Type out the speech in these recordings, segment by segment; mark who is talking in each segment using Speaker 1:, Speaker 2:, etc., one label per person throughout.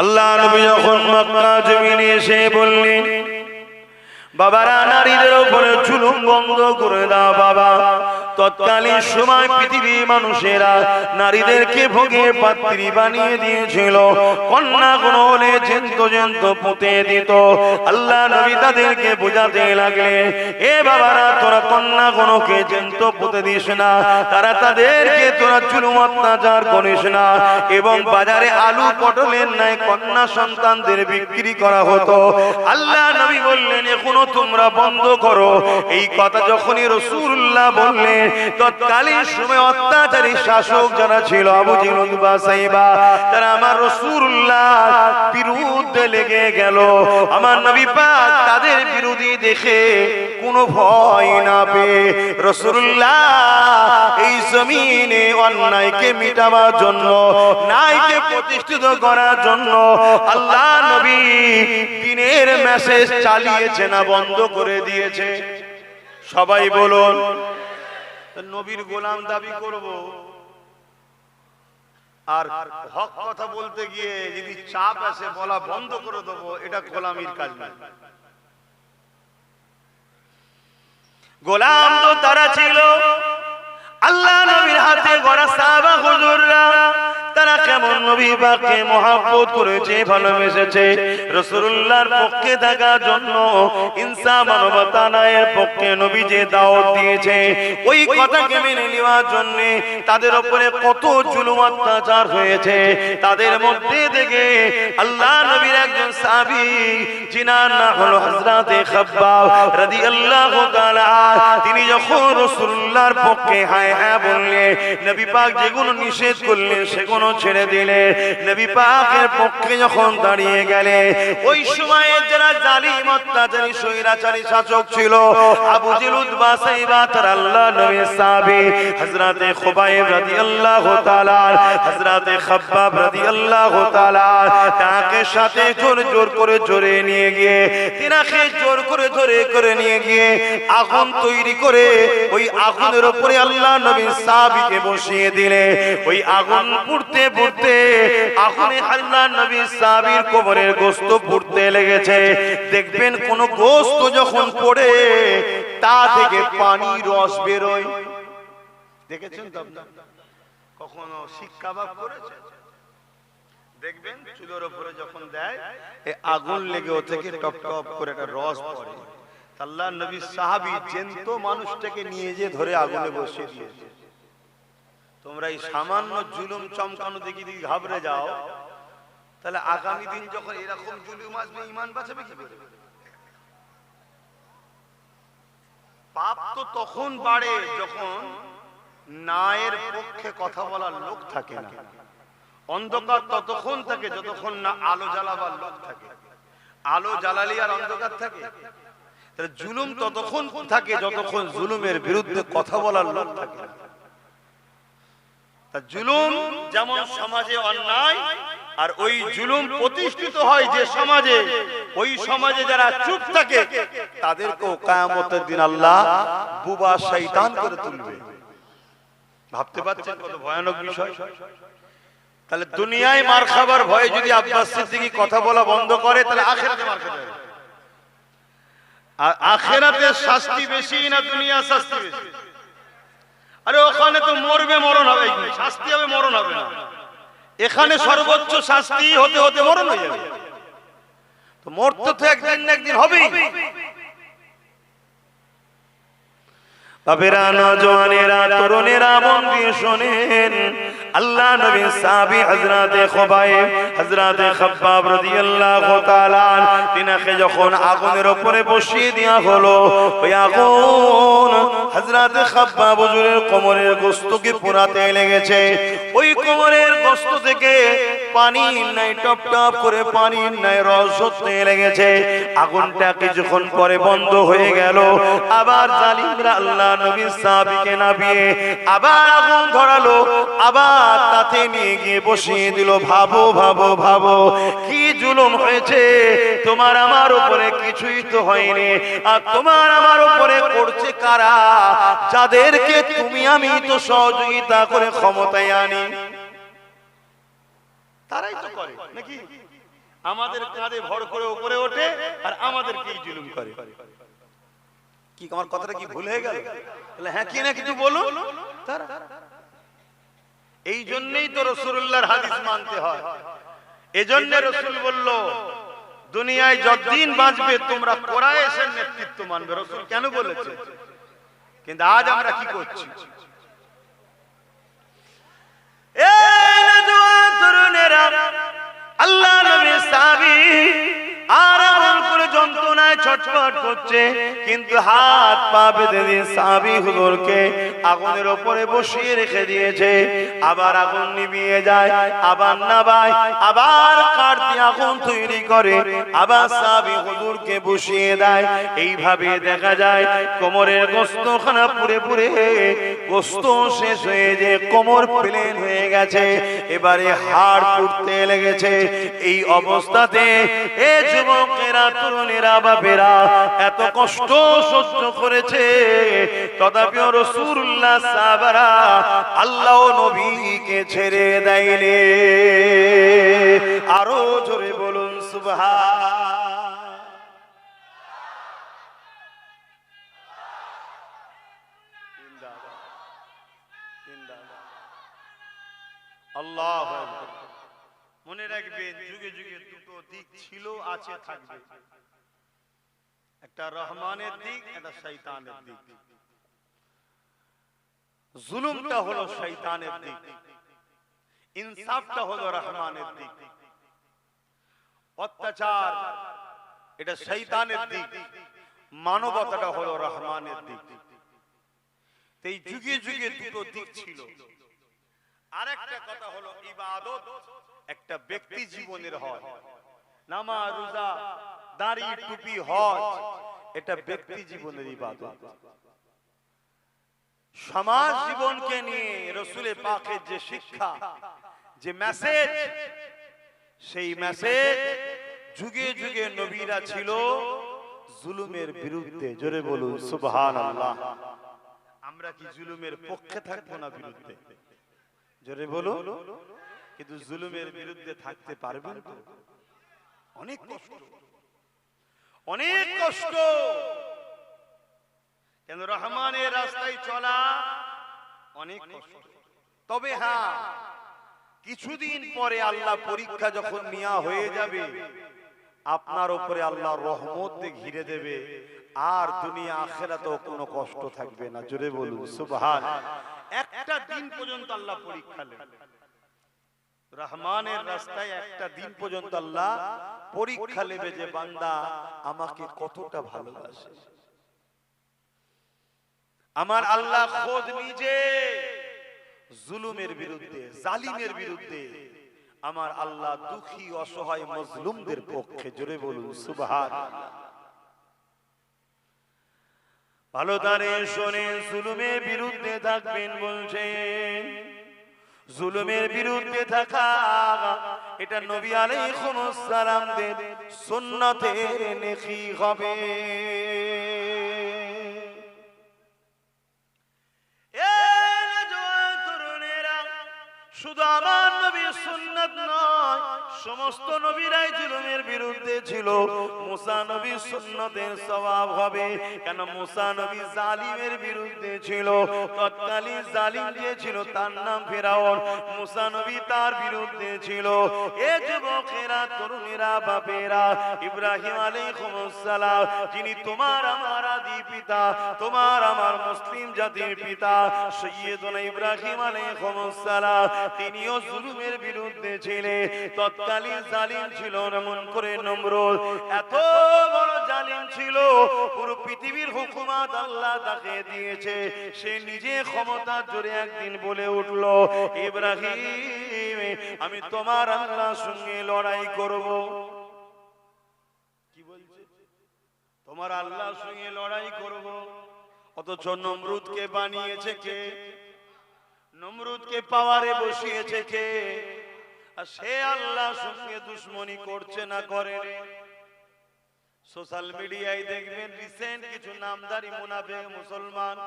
Speaker 1: আল্লাহ নবী যখন মক্কা জমিনে এসে বললেন, বাবারা নারীদের উপরে জুলুম বন্ধ করে দাও বাবা। তৎকালীন সময় পৃথিবীর মানুষেরা নারীদেরকে ভোগের পাত্রী বানিয়ে দিয়েছিল, কন্যা কোন হলে জ্যান্ত পুঁতে দিত। আল্লাহ নবী তাদেরকে বোঝাতে লাগলেন, এ বাবারা তোরা কন্যা কোনকে জ্যান্ত পুঁতে দিস না, তাদেরকে তোরা জুলুম অত্যাচার করিস না। এবং বাজারে আলু পটলের ন্যায় কন্যা সন্তানদের বিক্রি করা হতো। আল্লাহ নবী বললেন, এখনো তোমরা বন্ধ করো। এই কথা যখনই রাসূলুল্লাহ বললেন, তৎকালীন সময় অত্যাচারী শাসক যারা ছিল আবু জেহেল উতবা সাইবা, তারা আমার রাসূলুল্লাহ বিরুদ্ধে লেগে গেল। আমার নবী পাক তাদের বিরোধী দেখে কোনো ভয় না পেয়ে রাসূলুল্লাহ এই জমিনে অন্যায়কে মিটাবার জন্য, ন্যায়কে প্রতিষ্ঠিত করার জন্য আল্লাহ নবী দ্বীনের মেসেজ চালিয়েছে না বন্ধ করে দিয়েছে? সবাই বলুন। নবীর গোলাম দাবি করব আর হক কথা বলতে গিয়ে যদি চাপ আসে বলা বন্ধ করে দেবো, এটা গোলামির কাজ নয়। গোলাম তো তারা ছিল আল্লাহ নবীর হাতে গড়া সাহাবা হুজুররা। তারা কেমন নবী পাককে মহব্বত করেছে, ভালোবেসেছে, রাসূলুল্লাহর পক্ষে থাকার জন্য, ইনসাফ মানবতা ন্যায়ের পক্ষে নবী যে দাওয়াত দিয়েছে ওই কথাকে মেনে নেওয়ার জন্য তাদের উপরে কত জুলুম অত্যাচার হয়েছে। তাদের মধ্যে থেকে আল্লাহ নবীর একজন সাহাবী, যিনার নাম হলো হযরতে খাব্বাব রাদিয়াল্লাহু তাআলা, তিনি যখন রাসূলুল্লাহর পক্ষে হ্যাঁ হ্যাঁ বললেন, নবী পাক যেগুলো নিষেধ করলেন সেগুলো ছেড়ে দিলে, নবী পাকের পক্ষে যখন দাঁড়িয়ে গেলে, ওই সময়ে যারা জালিম অত্যাচারী স্বৈরাচারী শাসক ছিল আবু জেহেল উতবা সাইবা, তার আল্লাহ নবীর সাহাবী হযরতে খুবাইব রাদিয়াল্লাহু তাআলা, হযরতে খাব্বাব রাদিয়াল্লাহু তাআলা, তাকে সাথে জোর করে জোরে নিয়ে গিয়ে, তিনাকে জোর করে ধরে নিয়ে গিয়ে আগুন তৈরি করে ওই আগুনের উপরে আল্লাহ নবীর সাহাবীকে বসিয়ে দিলে। ওই আগুন পুড়তে আগুনে আল্লাহ নবীর সাহাবীর কোমরের গোশত পুড়তে লেগেছে। দেখবেন কোন গোশত যখন পড়ে তা থেকে পানি রস বেরোয়, দেখেছেন তো আপনারা? কখনো শিক কাবাব করেছেন? দেখবেন চুলোর উপরে যখন দেয় এই আগুন লেগে ও থেকে টপ টপ করে একটা রস পড়ে। আল্লাহ নবীর সাহাবী জ্যান্ত মানুষটাকে নিয়ে যে ধরে আগুনে বসিয়ে দিয়েছে। তোমরা এই সামান্য জুলুম চমকানো দেখি ঘাবড়ে যাও, তাহলে আগামী দিন যখন এরকম জুলুম আসবে ঈমান বাঁচাবে কি করে? পাপ তো তখন বাড়ে যখন ন্যায়ের পক্ষে কথা বলার লোক থাকে না। অন্ধকার ততক্ষণ থাকে যতক্ষণ না আলো জ্বালাবার লোক থাকে। আলো জ্বালালে আর অন্ধকার থাকে? তাহলে জুলুম ততক্ষণ থাকে যতক্ষণ জুলুমের বিরুদ্ধে কথা বলার লোক থাকে না। জুলুম যেমন সমাজে অন্যায়, আর ওই জুলুম প্রতিষ্ঠিত হয় যে সমাজে, ওই সমাজে যারা চুপ থাকে তাদেরকেও কিয়ামতের দিন আল্লাহ বুবা শয়তান করে তুলবে। ভাবতে পারছেন কত ভয়ানক বিষয়? তাহলে দুনিয়ায় মার খাবার ভয়ে যদি আব্বাস সিদ্দিকী কথা বলা বন্ধ করে, তাহলে আখিরাতে মার খেতে হবে। আর আখিরাতে শাস্তি বেশি না দুনিয়ার শাস্তি বেশি? আরে ওখানে তো মরবে, মরণ হবে, শাস্তি হবে, মরণ হবে না। এখানে সর্বোচ্চ শাস্তি হতে হতে মরণ হয়ে যাবে। তো মরতে তো একদিন না একদিন হবেই। বাবেরা, নওজওয়ানেরা, তরুণেরা মন দিয়ে শোনেন, আল্লাহ নবীর সাহাবী হযরতে খুবাইব, হযরতে খাব্বাব রাদিয়াল্লাহু তাআলা, তিনাকে যখন আগুনের উপরে বসিয়ে দেয়া হলো, ওই আগুন হযরতে খাব্বাব হুজুরের কোমরের গোশতকে পোড়াতে লেগেছে। ওই কোমরের গোশত থেকে পানি নাই টপ টপ করে পানি নাই রস হতে লেগেছে। আগুনটা কিছুক্ষণ পরে বন্ধ হয়ে গেল। আবার জালিমরা আল্লাহ নবীর সাহাবীকে নামিয়ে আবার আগুন ধরালো, আবার তাতে নিয়ে গিয়ে বসিয়ে দিল। ভাবো ভাবো ভাবো কি জুলুম হয়েছে। তোমার আমার উপরে কিছুই তো হয়নি, আর তোমার আমার উপরে করছে কারা? যাদেরকে তুমি আমি তো সহযোগিতা করে ক্ষমতায় আনি, তারাই তো করে নাকি? আমাদের কাঁধে ভর করে উপরে ওঠে আর আমাদেরকেই জুলুম করে। কি আমার কথাটা কি ভুল হয়ে গেল? তাহলে হ্যাঁ কি না কিছু বলুন। এই জন্যই তো রাসূলুল্লাহর হাদিস মানতে হয়। এজন্য রাসূল বলল দুনিয়ায় যতদিন বাঁচবে তোমরা কুরাইশের নেতৃত্ব মানবে। রাসূল কেন বলেছে? কিন্তু আজ আমরা কি করছি? এই নওজোয়ান তরুণেরা, আল্লাহ নবী সাহাবী আরাম করে যন্ত্রণায় ছটফট করছে, কিন্তু হাত পা বেঁধে দিয়ে সাহাবী হুজুরকে আগুনের উপরে বসিয়ে রেখে দিয়েছে। আবার আগুন নিভিয়ে যায়, আবার নাবায়, আবার কাঠ দিয়ে আগুন তৈরি করে, আবার সাহাবী হুজুরকে বসিয়ে দেয়। এইভাবে দেখা যায় কোমরের গোশতখানা পুড়ে পুড়ে গোশত শেষ হয়ে যে কোমর প্লেন হয়ে গেছে, এবারে হাড় পুড়তে লেগেছে। এই অবস্থাতে এ যুবকেরা, তরুণেরা, বাপেরা এত কষ্ট সহ্য করেছে, তথাপিও রাসূলুল্লাহ সাহাবারা আল্লাহ নবীকে ছেড়ে দেয়নি। আরো জোরে বলুন সুবহান। আল্লাহু আকবার। মনে রাখবেন যুগে যুগে দুটো দিক ছিল, আছে, থাকবে। একটা রহমানের দিক, একটা শয়তানের দিক। জুলুমটা হলো শয়তানের দিক, ইনসাফটা হলো রহমানের দিক। অত্যাচার এটা শয়তানের দিক, মানবতাটা হলো রহমানের দিক। এই যুগে যুগে দুটো দিক ছিল। আরেকটা কথা হলো ইবাদত একটা ব্যক্তি জীবনের হয়, নামাজ, রোজা, দাড়ি, টুপি, হজ এটা ব্যক্তি জীবনের ইবাদত। সমাজ জীবনকে নিয়ে রাসূলে পাকের যে শিক্ষা, যে মেসেজ, সেই মেসেজ যুগে যুগে নবীরা ছিল জুলুমের বিরুদ্ধে। জোরে বলুন সুবহানাল্লাহ। আমরা কি জুলুমের পক্ষে থাকবো না বিরুদ্ধে? জোরে বলুন। কিন্তু জুলুমের বিরুদ্ধে থাকতে পারবেন তো? অনেক কষ্ট, অনেক কষ্ট। কেন? রহমানের রাস্তায় চলা অনেক কষ্ট। তবে হ্যাঁ, কিছুদিন পরে আল্লাহ পরীক্ষা যখন নেওয়া হয়ে যাবে, আপনার উপরে আল্লাহ রহমত দিয়ে ঘিরে দেবে, আর দুনিয়া আখিরাতেও কোনো কষ্ট থাকবে না। জোরে বলুন সুবহান। একটা দিন পর্যন্ত আল্লাহ পরীক্ষা নেন, রহমানের রাস্তায় একটা দিন পর্যন্ত আল্লাহ পরীক্ষা নেবে যে বান্দা আমাকে কতটা ভালোবাসে। আমার আল্লাহ খোদ নিজে জুলুমের বিরুদ্ধে, জালিমের বিরুদ্ধে। আমার আল্লাহ দুঃখী, অসহায়, মজলুমদের পক্ষে। জোরে বলুন সুবহানাল্লাহ। ভালো তারে শুনে জুলুমের বিরুদ্ধে থাকবেন বলছেন। জুলুমের বিরুদ্ধে থাকা এটা নবী আলাইহিস সালামদের সুন্নতের নেকি হবে। শুধু আমার নবীর সুন্নাত নয়, সমস্ত নবীরাই জুলুমের বিরুদ্ধে ছিল। মুসা নবীর সুন্নতের সওয়াব হবে। কেন? মুসা নবী জালিমের বিরুদ্ধে ছিল। তৎকালীন জালিম যে ছিল তার নাম ফিরাউন। মুসা নবী তার বিরুদ্ধে ছিল। এ যুবকেরা, তরুণেরা, বাপেরা, ইব্রাহিম আলাইহিস সালাম যিনি তোমার আমার আদি পিতা, তোমার আমার মুসলিম জাতির পিতা, সাইয়্যিদুনা ইব্রাহিম আলাইহিস সালাম, তিনিও জুলুমের বিরুদ্ধে ছিলেন। তৎকালীন জালিম ছিল এমন করে নমরুদ, এত বড় জালিম ছিল, পুরো পৃথিবীর হুকুমত আল্লাহ তাকে দিয়েছে। সে নিজে ক্ষমতার জোরে একদিন বলে উঠল, ইব্রাহিম আমি তোমার আল্লাহর সঙ্গে লড়াই করব। কি বলছে? তোমার আল্লাহর সঙ্গে লড়াই করব। অথচ নমরুদকে বানিয়েছে কে? নমরুদকে পাওয়ারে বসিয়েছে কে? আর সে আল্লাহর সঙ্গে দুশমনি করছে না করে? সোশ্যাল মিডিয়ায় দেখবেন রিসেন্ট কিছু নামদারি মুনাফিক মুসলমান,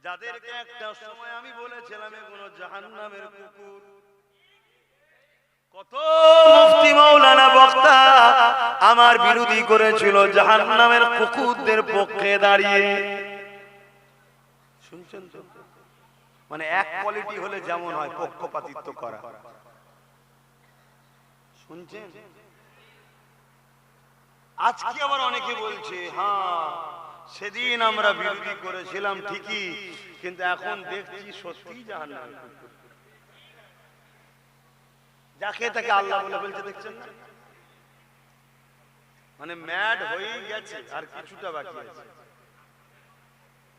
Speaker 1: যাদেরকে একটা সময় আমি বলেছিলাম এগুলো জাহান্নামের কুকুর। কত মুফতি মাওলানা আমার বিরোধী করেছিল জাহান্নামের কুকুরদের পক্ষে দাঁড়িয়ে। শুনছেন তো? মানে এক কোয়ালিটি হলে যেমন হয় পক্ষপাতিত্ব করা। শুনছেন? আজকে আবার অনেকে বলছে হ্যাঁ সেদিন আমরা বিরোধী করেছিলাম ঠিকই, কিন্তু এখন দেখছি সত্যি জাহান্নামে কুকুর। যাকে তাকে আল্লাহ বলে বলছে, দেখছেন না? মানে ম্যাড হয়েই গেছে, আর কিছুটা বাকি আছে।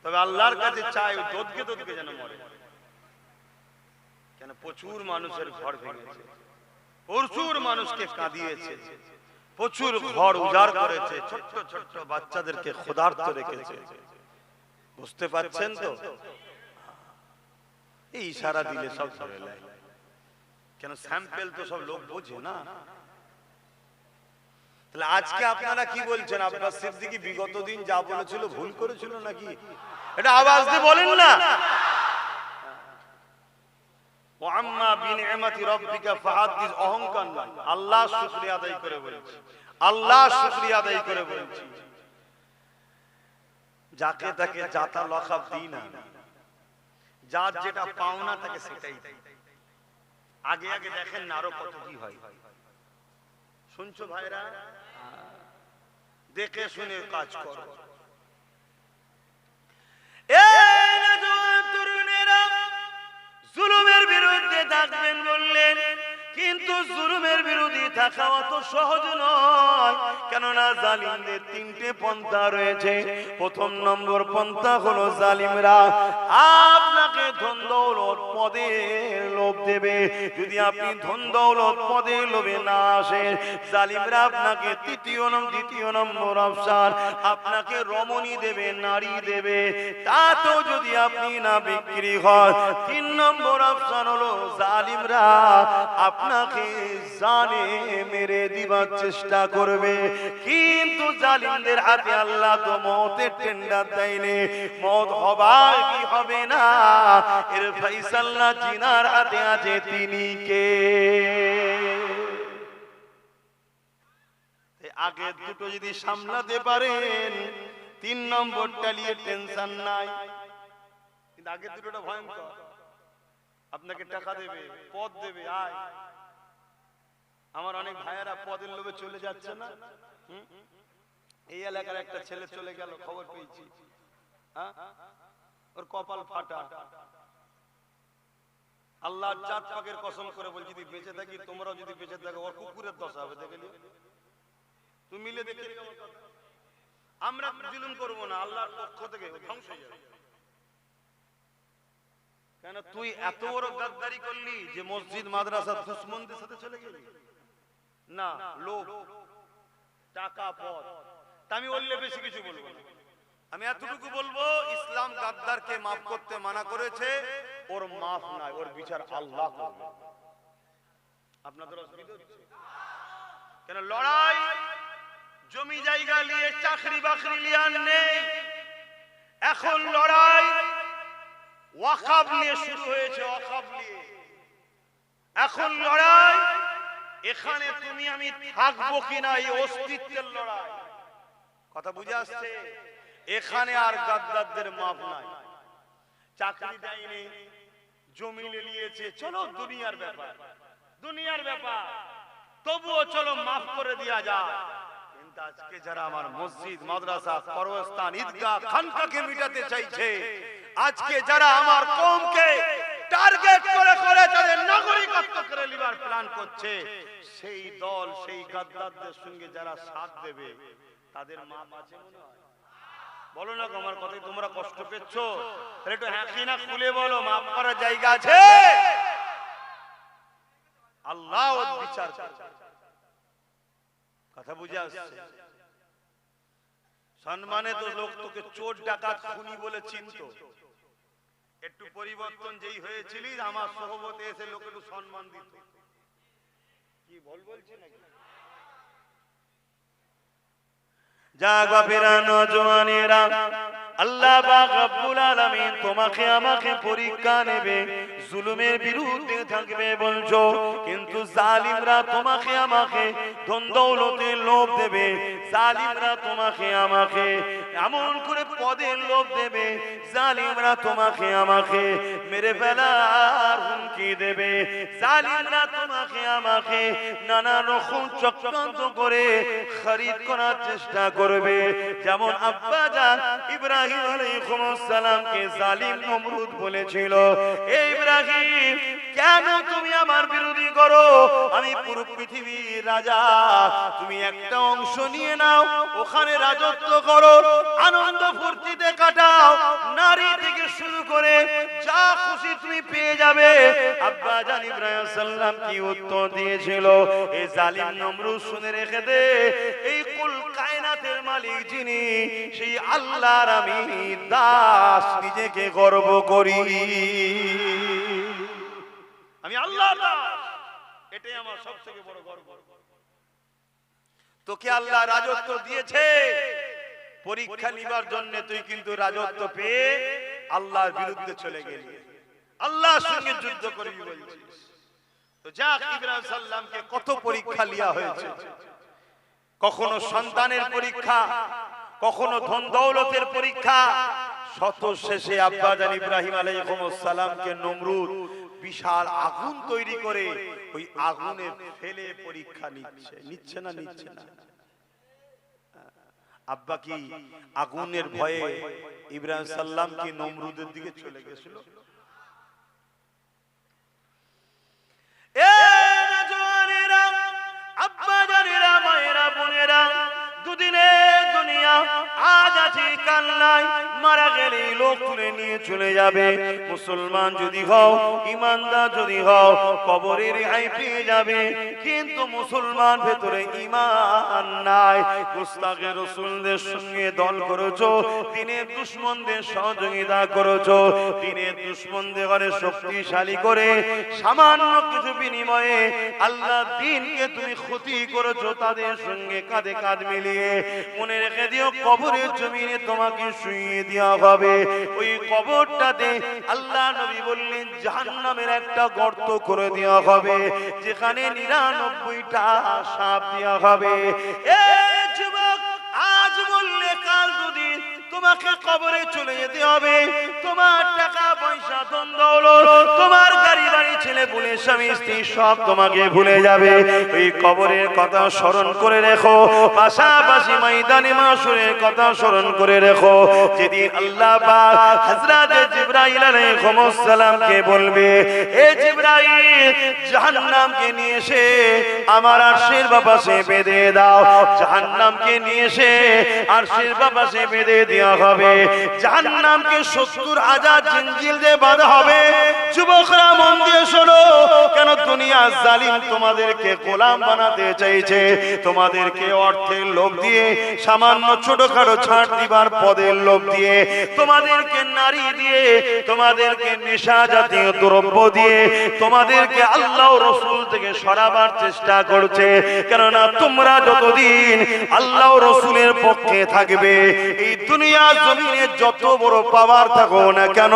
Speaker 1: তবে আল্লাহর কাছে চাই দোদকে দোদকে যেন মরে। কেন প্রচুর মানুষের ঘর ভেঙেছে, প্রচুর মানুষকে কাঁদিয়েছে, প্রচুর ঘর উজাড় করেছে, ছোট্ট ছোট্ট বাচ্চাদেরকে ক্ষুধার্ত রেখেছে। বুঝতে পারছেন তো? এই ইশারা দিলে সব ধরে নেয়। কেন স্যাম্পল তো সব লোক বোঝে না। তাহলে আজকে আপনারা কি বলছেন? আব্বাস সিদ্দিকী বিগত দিন যা বলেছিল ভুল করেছিল নাকি? এটা আওয়াজ দিয়ে বলেন না। ওয়াম্মা বিনিআমাতি রাব্বিকা ফাহাদ্দিস, অহংকার নয়, আল্লাহ শুকরিয়া আদায় করে বলছি, আল্লাহ শুকরিয়া আদায় করে বলছি। যাকে তাকে জাতা লকাব দিই না, যার যেটা পাওনা তাকে সেটাই দেই। আগে আগে দেখেন না আরো কত কি হয়। শুনছো ভাইরা? দেখে শুনে কাজ করো। তরুণেরা জুলুমের বিরুদ্ধে থাকবেন বললেন, কিন্তু জুলুমের বিরোধী থাকা অত সহজ নয়। কেননা জালিমদের তিনটে পন্থা রয়েছে। প্রথম নম্বর পন্থা হলো জালিমরা আপনাকে ধন দৌলত পদের লোভ দেবে। যদি আপনি ধন দৌলত পদের লোভে না আসেন, জালিমরা আপনাকে দ্বিতীয় নম্বর অপশন, আপনাকে রমণী দেবে, নারী দেবে। তাতেও যদি আপনি না বিক্রি হয়, 3 নম্বর অপশন হলো জালিমরা আপনাকে জানে মেরে দিবার চেষ্টা করবে। কিন্তু জালিমদের হাতে আল্লাহ তো মওতের টেন্ডার দেয়নি। মওত হবার কি হবে না, এর ফয়সালা জিনার হাতে আছে। তিনি কে? আগে দুটো যদি সামলাতে পারেন, 3 নম্বরটা নিয়ে টেনশন নাই। কিন্তু আগে দুটোটা ভয়ঙ্কর। আপনাকে টাকা দেবে, পদ দেবে, আয়। আমার অনেক ভাইয়েরা পদের লোভে চলে যাচ্ছে না। এই এলাকার একটা ছেলে চলে গেল, খবর পেয়েছি। ওর কপাল ফাটা। আল্লাহর জাত পাকের কসম করে বলছি, যদি বেঁচে থাকি, তোমরাও যদি বেঁচে থাকো, ওর কুকুরের দশা হবে। দেখে নিও, তুমি মিলে দেখে নিও। আমরা জুলুম করবো না, আল্লাহর পক্ষ থেকে ধ্বংস হয়ে যাবে। কেন তুই এত বড় গাদ্দারি করলি যে মসজিদ মাদ্রাসার দুশমনদের সাথে চলে গেলি? না, লোভ, টাকা, পদ। আমি বললে বেশি কিছু বলবো না। আমি এতটুকু বলবো, ইসলাম গাদ্দারকে মাফ করতে মানা করেছে। ওর মাফ নাই, ওর বিচার আল্লাহ করবে। আপনাদের অসুবিধা হচ্ছে? কেন লড়াই জমি জায়গা নিয়ে, চাকরি বাকরি নিয়ে আর নেই। এখন লড়াই ওয়াকফ নিয়ে শুরু হয়েছে, ওয়াকফ নিয়ে। এখন লড়াই এখানে তুমি আমি থাকবো কিনা, এই অস্তিত্বের লড়াই। কথা বুঝে আসছে? এখানে আর গাদ্দারদের মাপ নাই। চাকরি দেয়নি, জমি নিয়েছে, চলো দুনিয়ার ব্যাপার, দুনিয়ার ব্যাপার, তবুও চলো মাফ করে দেয়া যায়। কিন্তু আজকে যারা আমার মসজিদ, মাদ্রাসা, কবরস্থান, ঈদগাহ, খানকাকে মিটাতে চাইছে, আজকে যারা আমার কওমকে টার্গেট করে করে তাদের নাগরিকত্ব করে লিবার প্ল্যান করছে, সেই দল, সেই গাদ্দারদের সঙ্গে যারা সাথ দেবে, তাদের মাপ আছে মনে হয়? বলো না, আমার কথাই তোমরা কষ্ট পেচ্ছ? তাহলে একটু হ্যাঁ কি না খুলে বলো, মাপ করার জায়গা আছে। আল্লাহ ওর বিচার করবে। কথা বুঝে আসছে? সম্মানে তো লোক তোকে চোর, ডাকাত, খুনি বলে চিনতো। একটু পরিবর্তন যেই হয়েছিলি, আমার সহবতে এসে লোক একটু সম্মান দিত। কি বলছি নাকি? জাগা ফেরা নওজওয়ানেরা, আল্লাহ পাক রব্বুল আলামিন তোমাকে আমাকে পরীক্ষা নেবে। জুলুমের বিরুদ্ধে থাকবে বলছো, কিন্তু জালিমরা তোমাকে আমাকে ধন দৌলতের লোভ দেবে, জালিমরা তোমাকে আমাকে এমন করে পদের লোভ দেবে, জালিমরা তোমাকে আমাকে মেরে ফেলার হুমকি দেবে, জালিমরা তোমাকে আমাকে নানা রকম চক্রান্ত করে খরিদ করার চেষ্টা করবে। যেমন আব্বাজান ইব্রাহিম আলাইহিস সালামকে জালিম নমরুদ বলেছিল, এই ইব্রাহিম কেন তুমি আমার বিরোধী করো? আমি পুরো পৃথিবীর রাজা, তুমি একটা অংশ নিয়ে নাও, ওখানে রাজত্ব করো, আনন্দ ফুর্তিতে কাটাও, নারী থেকে শুরু করে যা খুশি তুমি পেয়ে যাবে। আব্বাজান ইব্রাহিম সাল্লাম কি উত্তর দিয়েছিল? এই জালিম নমরুদ শুনে রেখে দে, এই কুল কায়নাতের মালিক যিনি, সেই আল্লাহর আমি দাস, নিজেকে গর্ব করি, আমি আল্লাহর দাস, এটাই আমার সবথেকে বড় গর্ব। তোকে আল্লাহ রাজত্ব দিয়েছে পরীক্ষা নিবার জন্য, তুই কিন্তু রাজত্ব পেয়ে আল্লাহর বিরুদ্ধে চলে গেলি, আল্লাহর সঙ্গে যুদ্ধ করবি বলছিস। তো যাক, ইব্রাহিম সাল্লামকে কত পরীক্ষা লিয়া হয়েছে, কখনো সন্তানের পরীক্ষা, কখনো ধন দৌলতের পরীক্ষা, শত শেষে আব্বাজান ইব্রাহিম আলাইহিস সালামকে নমরুদ বিশাল আগুন তৈরি করে ওই আগুনে ফেলে পরীক্ষা নিচ্ছে না। আব্বা কি আগুনের ভয়ে ইব্রাহিম সাল্লাম কি নমরুদের দিকে চলে গেছিল? আব্বাজানেরা, মায়েরা, বোনেরা, দুদিনের দুনিয়া, আজ আছে কাল নাই, মারা গেলে লোক তুলে নিয়ে চলে যাবে। মুসলমান যদি হও, ইমানদার যদি হও, কবরের রেহাই পেয়ে যাবে। কিন্তু মুসলমান ভেতরে ঈমান নাই, মুস্তাকে রাসূলদের সঙ্গে দল করেছো, দিনের দুশমনদের সহযোগিতা করেছো, দিনের দুশমনদের ঘরে শক্তিশালী করে সামান্য কিছু বিনিময়ে আল্লাহ দ্বীনকে তুমি ক্ষতি করেছো, তাদের সঙ্গে কাঁধে কাঁধ মিলিয়ে। মনে রেখে দিও, কবরের জমিনে তোমাকে শুইয়ে দেওয়া হবে। ওই কবরটাতে আল্লাহ নবী বললেন জাহান্নামের একটা গর্ত করে দেওয়া হবে, যেখানে 99টা সাপ দেওয়া হবে। এই যুবক, আজ বললে কাল দুদিন তোমাকে কবরে চলে যেতে হবে। তোমার টাকা পয়সা, ধন দৌলত, তোমার গাড়ি বাড়ি, ছেলে পুলে, স্বামী স্ত্রী সব তোমাকে ভুলে যাবে। ওই কবরের কথা স্মরণ করে রেখো, পাশাপাশি ময়দানে মাশরের কথা স্মরণ করে রেখো। যেদিন আল্লাহ পাক হযরত জিবরাইল আলাইহিস সালামকে বলবে, এ জিবরাইল, জাহান্নামকে নিয়ে এসে আমার আরশের পাশে বেঁধে দাও, জাহান্নামকে নিয়ে এসে আরশের পাশে বেঁধে দেওয়া হবে। জাহান্নামকে 70,000 জিঞ্জির দিয়ে বাঁধা হবে। যুবকরা মন দিয়ে শোনো, কেন দুনিয়ার জালিম তোমাদেরকে গোলাম বানাতে চাইছে, তোমাদেরকে অর্থের লোভ দিয়ে, সামান্য ছোটখাটো ছাড় দিবার পদের লোভ দিয়ে, তোমাদেরকে নারী দিয়ে, তোমাদেরকে নেশা জাতীয় দ্রব্য দিয়ে, তোমাদেরকে আল্লাহ রাসূল থেকে সরাবার চেষ্টা করছে। কেননা তোমরা যতদিন আল্লাহ রাসূলের পক্ষে থাকবে, এই দুনিয়া জমিনে যত বড় পাওয়ার থাকো না কেন,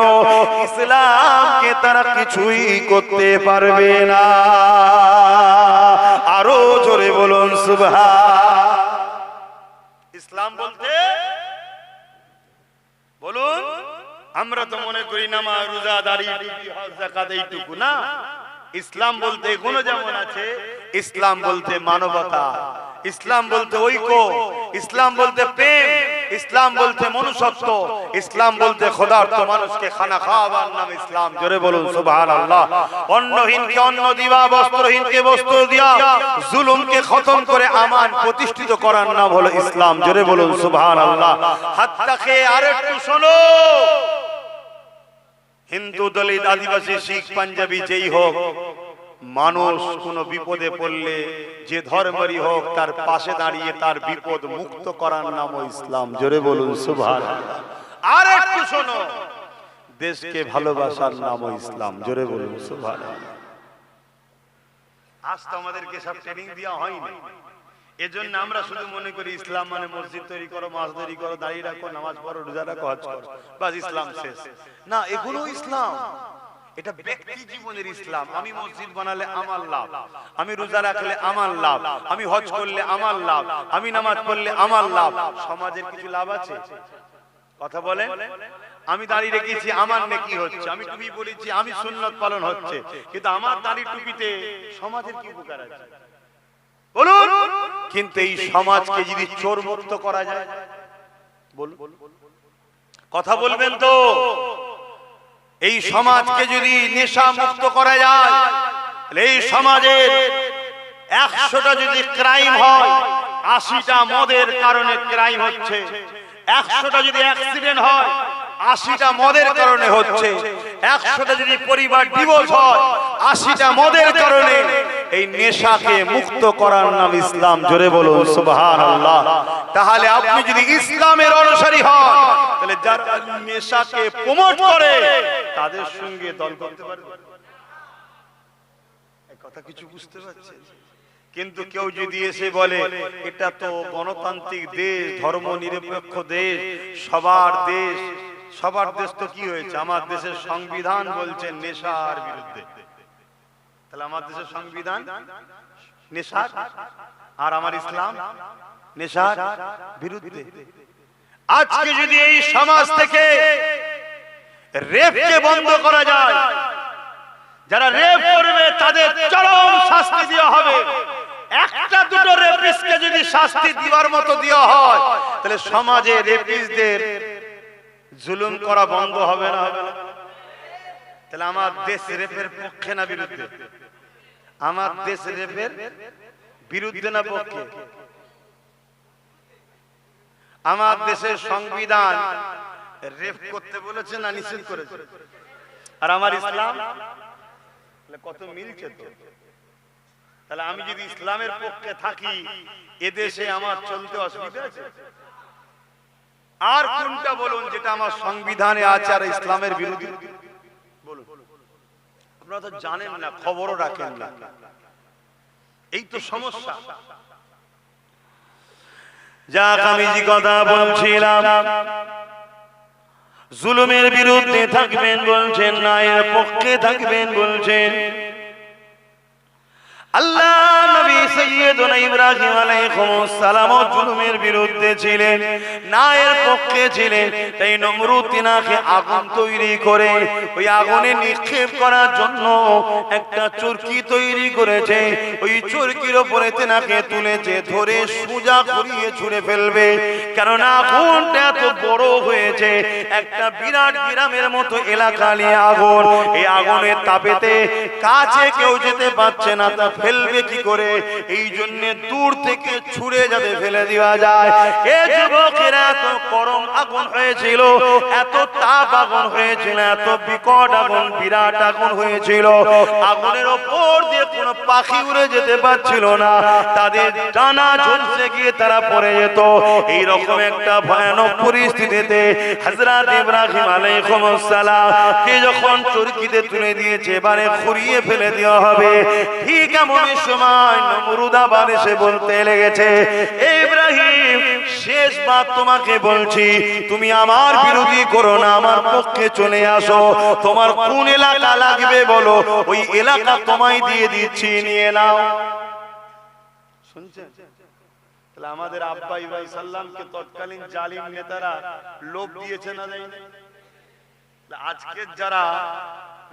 Speaker 1: ইসলামকে তারা কিছুই করতে পারবে না। আরো জোরে বলুন সুবহান। ইসলাম বলতে, বলুন, আমরা তো মনে করি নামাজ, রোজা, দাড়ি, হজ, যাকাত এইটুকু না। ইসলাম বলতে গুণ যেমন আছে, ইসলাম বলতে মানবতা, ইসলাম বলতে ঐক্য, ইসলাম বলতে প্রেম, ইসলাম বলতে মনুষ্যত্ব, ইসলাম বলতে খোদার্থ মানুষকে খানা খাওয়াবার নাম ইসলাম। জোরে বলুন সুবহানাল্লাহ। অন্নহীনকে অন্ন দিবা, বস্ত্রহীনকে বস্ত্র দিয়া, জুলুমকে খতম করে আমান প্রতিষ্ঠিত করার নাম হলো ইসলাম। জোরে বলুন সুবহানাল্লাহ। হাতটা খেয়ে আরেকটু শোনো, হিন্দু, দলিত, আদিবাসী, শিখ, পাঞ্জাবি যেই হোক, মানুষ কোন বিপদে পড়লে যে ধর্মেরই হোক, তার পাশে দাঁড়িয়ে তার বিপদ মুক্ত করার নাম ইসলাম। জোরে বলুন সুবহানাল্লাহ। আর একটু শোনো, দেশকে ভালোবাসার নাম ইসলাম। জোরে বলুন সুবহানাল্লাহ। আজ তো আমাদেরকে সব ট্রেনিং দেওয়া হয়নি, এজন্য আমরা শুধু মনে করি ইসলাম মানে মসজিদ তৈরি করো, মাছ তৈরি করো, দাঁড়িয়ে রাখো, নামাজ পড়ো, রোজা রাখো, হজ করো, বাস ইসলাম শেষ। না, এগুলো ইসলাম। এটা ব্যক্তি জীবনের ইসলাম। আমি মসজিদ বানালে আমার লাভ, আমি রোজা রাখলে আমার লাভ, আমি হজ করলে আমার লাভ, আমি নামাজ পড়লে আমার লাভ। সমাজের কিছু লাভ আছে? কথা বলেন। আমি দাঁড়িয়ে রেখেছি, আমার নেকি হচ্ছে। আমি টুপি পরেছি, আমি সুন্নাত পালন হচ্ছে। কিন্তু আমার দাড়ি টুপিতে সমাজের কি উপকার আছে বলুন? কিন্তু এই সমাজকে যদি চোর মুক্ত করা যায়, বলুন, কথা বলবেন তো? এই সমাজকে যদি নেশা মুক্ত করা যায়, এই সমাজের 100টা যদি ক্রাইম হয়, 80টা মদের কারণে ক্রাইম হচ্ছে। 100টা যদি অ্যাক্সিডেন্ট হয়, 80টা মদের কারণে হচ্ছে। 100টা যদি পরিবার ডিভোর্স হয়, 80টা মদের কারণে। এই নেশাকে মুক্ত করার নাম ইসলাম। জোরে বলুন সুবহানাল্লাহ। তাহলে আপনি যদি ইসলামের অনুসারী হন, তাহলে যারা নেশাকে প্রমোট করে তাদের সঙ্গে দল করতে পারবেন। এই কথা কিছু বুঝতে পারছেন? কিন্তু কেউ যদি এসে বলে এটা তো গণতান্ত্রিক দেশ, ধর্ম নিরপেক্ষ দেশ, সবার দেশ, সবার দেশ তো কি হয়েছে? আমার দেশের সংবিধান বলছে নেশার বিরুদ্ধে। তাহলে আমার দেশের সংবিধান নেশার, আর আমার ইসলাম নেশার বিরুদ্ধে। আজকে যদি এই সমাজ থেকে রেপকে বন্ধ করা যায়, যারা রেপ করবে তাদের চরম শাস্তি দেওয়া হবে। একটা দুটো রেপিস্টকে যদি শাস্তি দেওয়ার মতো দেওয়া হয়, তাহলে সমাজে রেপিস্টদের জুলুম করা বন্ধ হবে না? হবে না? তাহলে আমার দেশ রেপের পক্ষে না বিরুদ্ধে? আমার দেশ রেপের বিরুদ্ধে না পক্ষে? আমার দেশের সংবিধান রেপ করতে বলেছে না নিষেধ করেছে? আর আমার ইসলাম কত মিলছে তো। তাহলে আমি যদি ইসলামের পক্ষে থাকি, এদেশে আমার চলতে অসুবিধা আছে? আর কোনটা বলুন যেটা আমার সংবিধানে আছে আর ইসলামের বিরোধী? বলুন। আপনারা তো জানেন না, খবরও রাখেন না। এই তো সমস্যা। যাক, আমি যে কথা বলছিলাম, জুলুমের বিরুদ্ধে থাকবেন বলছেন, ন্যায়ের পক্ষে থাকবেন বলছেন। আল্লাহ নবী সাইয়্যিদুনা ইব্রাহিম আলাইহিস সালাম জুলুমের বিরুদ্ধে ছিলেন, ন্যায়ের পক্ষে ছিলেন। তাই নমরুদ তিনাকে আগুন তৈরি করে ওই আগুনে নিক্ষেপ করার জন্য একটা চরকি তৈরি করেছে। ওই চরকির উপরে তিনাকে তুলেছে, ধরে সোজা ঘুরিয়ে ছুঁড়ে ফেলবে। কারণ আগুনটা এত বড় হয়েছে, একটা বিরাট গ্রামের মতো এলাকা নিয়ে আগুন। এই আগুনের তাপেতে কাছে কেউ যেতে পারছে না, তা ফেলবে কি করে? এই জন্য দূর থেকে ছুঁড়ে যাতে ফেলে দেওয়া যায়। এই যুবকেরা এত গরম আগুন হয়েছিল, এত তাপ আগুন হয়েছিল, এত বিকট আগুন, বিরাট আগুন হয়েছিল। আগুনের ওপর দিয়ে কোনো পাখি উড়ে যেতে পারছিল না, তাদের ডানা ঝলসে গিয়ে তারা পড়ে যেত। এইরকম একটা ভয়ানক পরিস্থিতিতে হযরত ইব্রাহিম আলাইহিস সালাম কে যখন চরকিতে তুলে দিয়েছে, এবারে ঘুরিয়ে ফেলে দেওয়া হবে, ঠিক এমন সময় নমরুদ আবার এসে বলতে লেগেছে, ইব্রাহিম শেষবার তোমাকে বলছি, তুমি আমার বিরোধী করো না, আমার পক্ষে চলে আসো। তোমার কোন এলাকা লাগবে বলো, ওই এলাকা তোমায় দিয়ে দিচ্ছি, নিয়ে নাও। শুনছেন? তাহলে আমাদের আব্বা ইব্রাহিম সাল্লামকে তৎকালীন জালিম নেতারা লোভ দিয়েছে না দেয়নি? আজকে যারা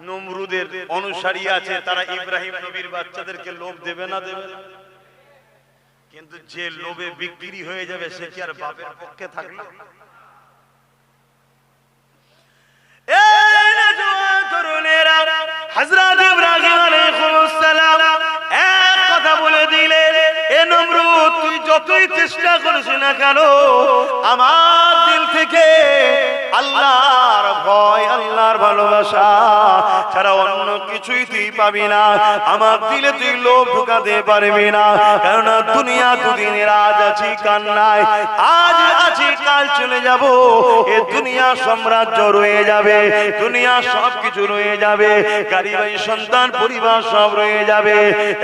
Speaker 1: নমরুদের অনুসারী আছে, তারা ইব্রাহিম নবীর বাচ্চাদেরকে লোভ দেবে না? দেবে। কিন্তু যে লোভে বিক্রি হয়ে যাবে, সে কি আর বাপের পক্ষে থাকলো? এই নওজোয়ান তরুণেরা, হযরত ইব্রাহিম আলাইহিস সালাম এক কথা বলে দিলেন, এ নমরুদ, তুই যতই চেষ্টা করিস না কেন, আমার দিল থেকে আল্লাহর ভয়, আল্লাহর ভালোবাসা ছাড়া অন্য কিছুই তুই পাবি না। আমার দিলে তুই লোভ ঢুকাতে পারবি না। কেননা দুনিয়া দুদিনের, আজ আছি কাল নাই, আজ আছি কাল চলে যাব। এ দুনিয়া সাম্রাজ্য রয়ে যাবে, দুনিয়া সবকিছু রয়ে যাবে, গাড়ি বাড়ি সন্তান পরিবার সব রয়ে যাবে।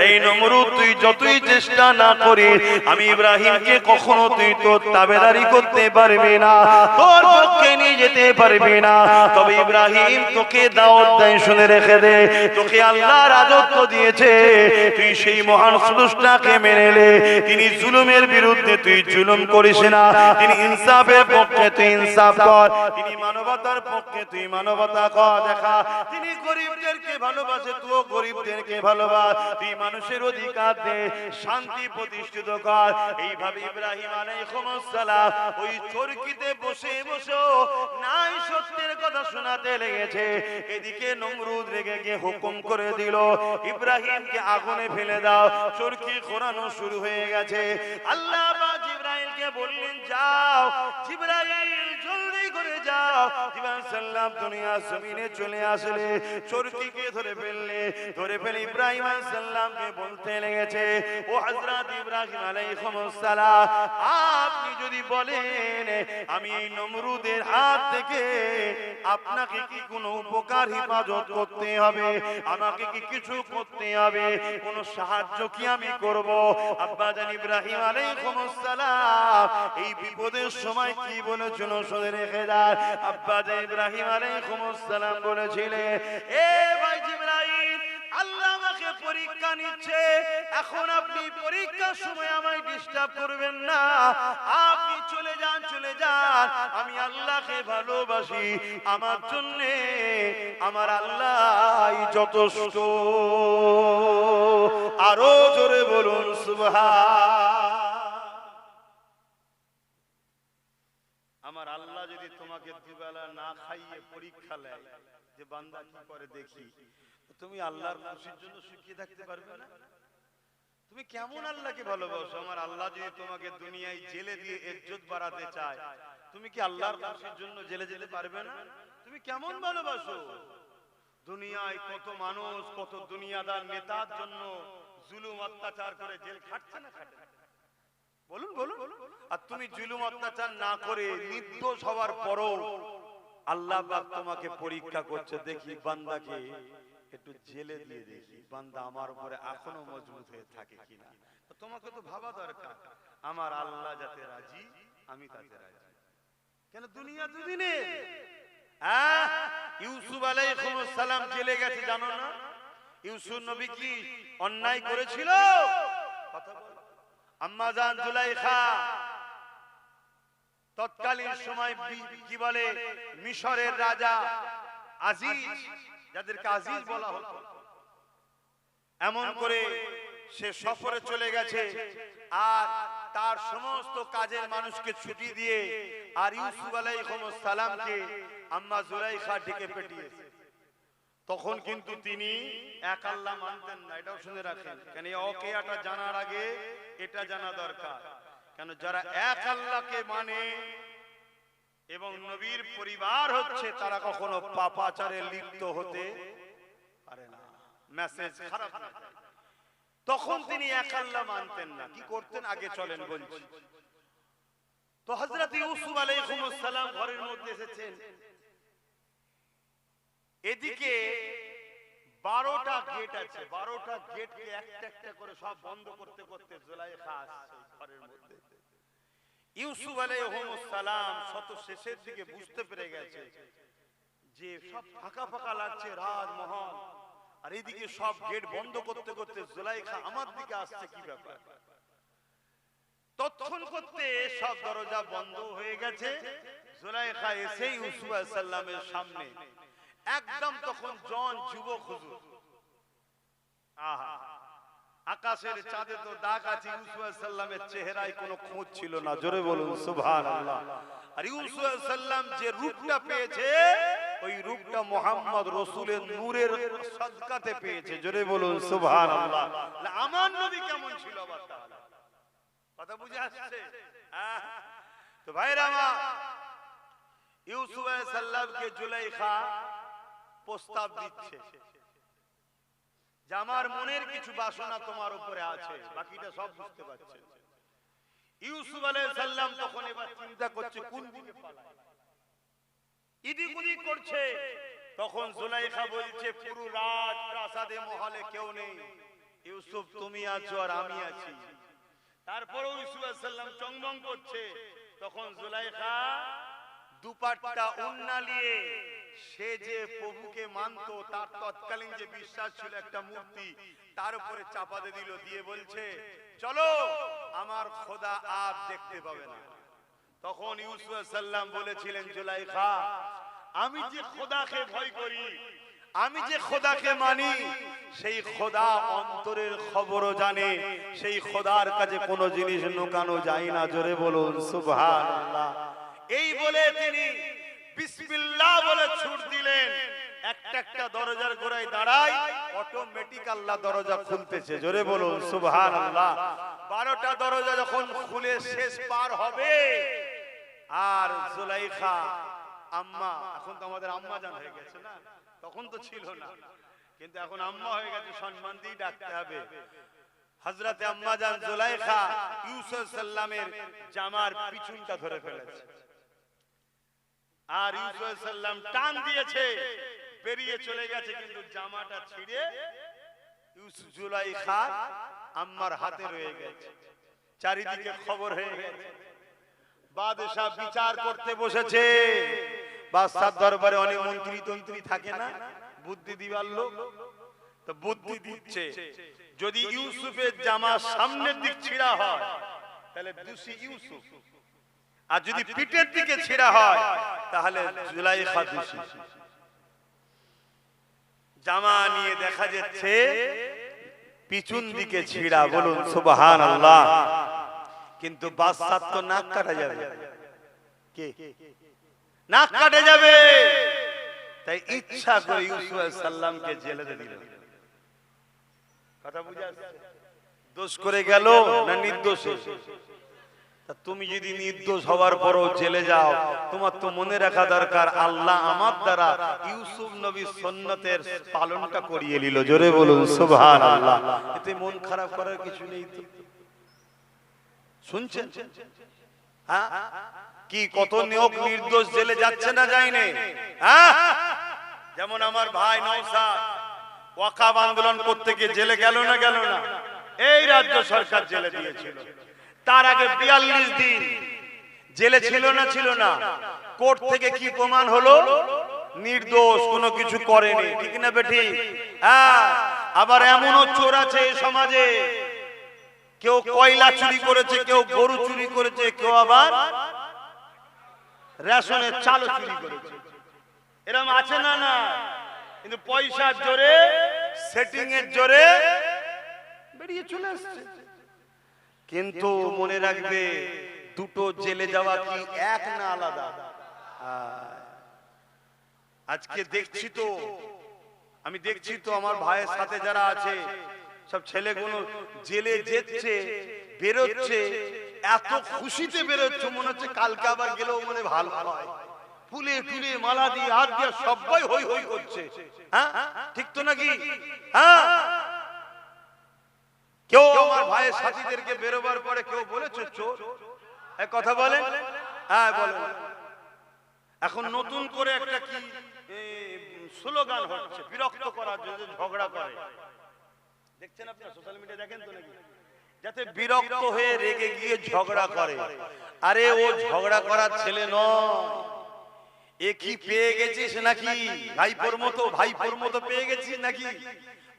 Speaker 1: এই নমরুদ, তুই যতই চেষ্টা না করি, আমি ইব্রাহিমকে কখনো তুই তোর তাবেদারি করতে পারবি না। তোর পক্ষে নিজে যেতে পারবি না। তবে ইব্রাহিম তোকে দাওয়াত দেয়, শুনে রেখে দে, তোকে আল্লাহ রাজত্ব দিয়েছে, তুই সেই মহান স্রষ্টাকে মেনে নে। তিনি জুলুমের বিরুদ্ধে তুই জুলুম করিস না, তিনি ইনসাফের পক্ষে তুই ইনসাফ কর, তিনি মানবতার পক্ষে তুই মানবতা কর দেখা। তিনি গরিবদেরকে ভালোবাসে, তুইও গরিবদেরকে ভালোবাস, তুই মানুষের অধিকার দে, শান্তি প্রতিষ্ঠিত কর। এইভাবে ইব্রাহিম আলাইহিস সালাম ওই চরকিতে বসে বসে নাই সত্যের কথা শোনাতে লেগেছে। এদিকে নমরুদ রেগে গিয়ে হুকুম করে দিল, ইব্রাহিমকে আগুনে ফেলে দাও। চরকি খোঁড়ানো শুরু হয়ে গেছে। আল্লাহ পাক জিবরাইলকে বললেন, যাও জিবরাইল, জলদি করে যাও। জিবরাইল সাল্লাম দুনিয়া জমিনে চলে আসলে চরকিকে ধরে ফেললে, ধরে ফেলে ইব্রাহিম আলাইহিস সালামকে বলতে লেগেছে, ও হযরত ইব্রাহিম আলাইহিস সালাম, আপনি যদি বলেন আমি এই নমরুদের হাত থেকে আপনাকে কি কোনো উপকার হিফাজত করতে হবে, আমাকে কি কিছু করতে হবে, কোনো সাহায্য কি আমি করব? আব্বা জান ইব্রাহিম আলাইহিস সালাম এই বিপদের সময় কি বলেছিল শুনে রেখে যান। আব্বা জান ইব্রাহিম আলাইহিস সালাম বলেছিলেন, এ ভাই জিবরাইল, আল্লাহ আমাকে পরীক্ষা নিচ্ছে, এখন আপনি পরীক্ষার সময় আমায় ডিস্টার্ব করবেন না, আপনি চলে যান, চলে যান, আমি আল্লাহকে ভালোবাসি, আমার জন্য আমার আল্লাহই যথেষ্ট। আরো জোরে বলুন সুবহান। আমার আল্লাহ যদি তোমাকে দুবেলা না খাইয়ে পরীক্ষা নেয় যে বান্দা কি করে দেখি, তুমি আল্লাহর খুশির জন্য সুখী থাকতে পারবে না? তুমি কেমন আল্লাহকে ভালোবাসো? আমার আল্লাহ যদি তোমাকে দুনিয়ায় জেলে দিয়ে ইজ্জত বাড়াতে চায়, তুমি কি আল্লাহর খুশির জন্য জেলে যেতে পারবে না? তুমি কেমন ভালোবাসো? দুনিয়ায় কত মানুষ, কত দুনিয়াদার নেতার জন্য জুলুম অত্যাচার করে জেল খাটছে না খাটে? বলুন বলুন। আর তুমি জুলুম অত্যাচার না করে নির্দোষ হওয়ার পরও আল্লাহ পাক তোমাকে পরীক্ষা করছে, দেখি বান্দাকে একটু জেলে দিয়ে দেখি বান্দা আমার উপরে এখনো মজবুত হয়ে থাকে কিনা। তোমাকে তো ভাবা দরকার, আমার আল্লাহ যাতে রাজি, আমি তাতে রাজি। কেন দুনিয়া দুদিনে। ইউসুফ আলাইহিস সালাম জেলে গেছে, জানো না? ইউসুফ নবী কি অন্যায় করেছিল? কথা বল। আম্মা জান জুলাইখা তৎকালীন সময় কি বলে, মিশরের রাজা আজিজ, যাদেরকে আজিজ বলা হতো, এমন করে সে সফরে চলে গেছে আর তার সমস্ত কাজের মানুষকে ছুটি দিয়ে আর ইউসুফ আলাইহিস সালামকে আম্মা জুলাইখা ডেকে পাঠিয়েছে। তখন কিন্তু তিনি এক আল্লাহ মানতেন না, এটাও শুনে রাখেন, কেন এই ওয়াকিয়াটা জানার আগে এটা জানা দরকার। কেন যারা এক আল্লাহকে মানে এবং নবীর পরিবার হচ্ছে, তারা কখনো পাপাচারে লিপ্ত হতে পারে না। মেসেজ খারাপ না। তখন তিনি এক আল্লাহ মানতেন না, কি করতেন আগে চলেন বলছি। তো হযরত ইউসুফ আলাইহিস সালাম ঘরের মধ্যে এসেছেন, এদিকে 12টা গেট আছে, 12টা গেটকে একটা একটা করে সব বন্ধ করতে করতে জুলাইখা আসছে ঘরের মধ্যে। ইউসুফ আলাইহিস সালাম শত শেষের দিকে বুঝতে পেরে গেছে যে সব ফাঁকা ফাঁকা লাগছে রাজমহল, আর এইদিকে সব গেট বন্ধ করতে করতে জুলাইখা আমার দিকে আসছে, কি ব্যাপার? তৎক্ষণ করতে সব দরজা বন্ধ হয়ে গেছে। জুলাইখা এসে ইউসুফ আলাইহিস সালামের সামনে একদম তখন জন যুবক হুজুর। আহা, আকাশের চাঁদে তো দাগ আছে, ইউসুফ আলাইহিস সালামের চেহারায় কোনো খোঁজ ছিল না। জোরে বলুন সুবহানাল্লাহ। আর ইউসুফ আলাইহিস সালাম যে রূপটা পেয়েছে, ওই রূপটা মুহাম্মদ রাসূলের নূরের সাদকাতে পেয়েছে। জোরে বলুন সুবহানাল্লাহ। আমার নবী কেমন ছিল আবার তাহলে? কথা বুঝে আসছে? তো ভাইরা আমার, ইউসুফ আলাইহিস সালামকে জুলাইখা প্রস্তাব দিচ্ছে যে আমার মনের কিছু বাসনা তোমার উপরে আছে, বাকিটা সব বুঝতে পারছে। ইউসুফ আলাইহিস সালাম তখন এবার চিন্তা করছে কোন দিকে পালায়, এদিক ওদিক করছে। তখন জুলাইখা বলছে পুরো রাত প্রাসাদে মহলে কেউ নেই, ইউসুফ তুমি আছো আর আমি আছি। তারপরেও ইউসুফ আলাইহিস সালাম চংমং করছে। তখন জুলাইখা
Speaker 2: দুপাট্টা উন্না নিয়ে সে যে প্রভুকে মানতো, তার তৎকালীন যে বিশ্বাস ছিল একটা মূর্তি, তার উপরে চাপা দিয়ে দিল, দিয়ে বলছে চলো আমার খোদা আর দেখতে পাবে না। তখন ইউসুফ সাল্লাম বলেছিলেন, জুলাইখা আমি যে খোদাকে ভয় করি, আমি যে খোদাকে মানি, সেই খোদা অন্তরের খবরও জানে, সেই খোদার কাছে কোনো জিনিস লুকানো যায় না। জোরে বলুন সুবহানাল্লাহ। এই বলে তিনি বিসমিল্লাহ বলে ছুট দিলেন। একটা একটা দরজার গোড়ায় দাঁড়ায়, অটোমেটিক আল্লাহ দরজা খুলতেছে। জোরে বলুন সুবহানাল্লাহ। 12টা দরজা যখন খুলে শেষ পার হবে, আর জুলাইখা আম্মা, এখন তো আমাদের আম্মা জান হয়ে গেছে না, তখন তো ছিল না, কিন্তু এখন আম্মা হয়ে গেছে, সম্মান দিয়ে ডাকতে হবে। হযরতে আম্মা জান জুলাইখা ইউসুফ সাল্লামের জামার পিছনটা ধরে ফেলেছে, আর ইউসুফ সাল্লাম টান দিয়েছে, বেরিয়ে চলে গেছে, কিন্তু জামাটা ছিঁড়ে ইউসুফ জুলাইখা আম্মার হাতে রয়ে গেছে। চারিদিকে খবর হয়ে গেছে, বাদশা বিচার করতে বসেছে। বাদশার দরবারে অনেক মন্ত্রী তন্ত্রী থাকে না, বুদ্ধি দিবার লোক, তো বুদ্ধি দিচ্ছে, যদি ইউসুফের জামা সামনের দিক ছিঁড়া হয় তাহলে দোষী ইউসুফ, আর যদি পিঠের দিকে ছিঁড়া হয় তাহলে জুলাইখা দোষী। জামা নিয়ে দেখা যাচ্ছে পিছন দিকে ছিঁড়া। বলুন সুবহানাল্লাহ। কিন্তু বাদশার তো নাক কাটা যাবে, কে নাক কাটে যাবে, তাই ইচ্ছা করে ইউসুফ সাল্লামকে জেলে দিল। কথা বুঝা যাচ্ছে? দোষ করে গেল না নির্দোষে? তুমি যদি নির্দোষ হওয়ার পরও জেলে যাও, তোমার তো মনে রাখা দরকার আল্লাহ আমার দ্বারা ইউসুফ নবীর সুন্নতের পালনটা করিয়ে নিল। জোরে বলুন সুবহানাল্লাহ। এতে মন খারাপ করার কিছু নেই তো। শুনছেন হ্যাঁ, কি কত নিয়োগ নির্দোষ জেলে যাচ্ছে না, যায়নি? হ্যাঁ, যেমন আমার ভাই নওশাদ ওয়াকাফ আন্দোলন করতে গিয়ে জেলে গেল না, গেল না? এই রাজ্য সরকার জেলে দিয়েছিল। তার আগে 42 দিন জেলে ছিল না, ছিল না? কোর্ট থেকে কি প্রমাণ হলো? নির্দোষ, কোনো কিছু করেনি। ঠিক না বেঠি? হ্যাঁ। আবার এমনও চোর আছে এই সমাজে, কেউ কয়লা চুরি করেছে, কেউ গরু চুরি করেছে, কেউ আবার রেশনের চালও চুরি করেছে। এরকম আছে না? না। কিন্তু পয়সার জোরে, সেটিং এর জোরে বেরিয়ে চলে আসছে। কিন্তু মনে রাখবে, দুটো জেলে যাওয়া কি এক না আলাদা? আজকে দেখছি তো, আমি দেখছি তো আমার ভাইয়ের সাথে যারা আছে সব ছেলেগুলো জেলে যেচ্ছে, বেরোচ্ছে, এত খুশিতে বেরোচ্ছে, মনে হচ্ছে কালকে আবার গেলেও মনে ভালো হয়। ফুলে টুলে মালা দিয়ে হাত দিয়ে সবাই হই হই করছে। হ্যাঁ, ঠিক তো নাকি? হ্যাঁ। কেউ আমার ভাইয়ের সাথীদেরকে বেরোবার পরে কেউ বলেছে চোর? এক কথা বলেন? হ্যাঁ বলেন। এখন নতুন করে একটা কি স্লোগান হচ্ছে বিরক্ত করার জন্য, ঝগড়া করে। দেখছেন আপনারা সোশ্যাল মিডিয়া দেখেন তো নাকি? যাতে বিরক্ত হয়ে রেগে গিয়ে ঝগড়া করে। আরে ও ঝগড়া করার ছেলে নয়, এ কি পেয়ে গেছিস নাকি? ভাইপোর মতো, ভাইপোর মতো পেয়ে গেছিস নাকি?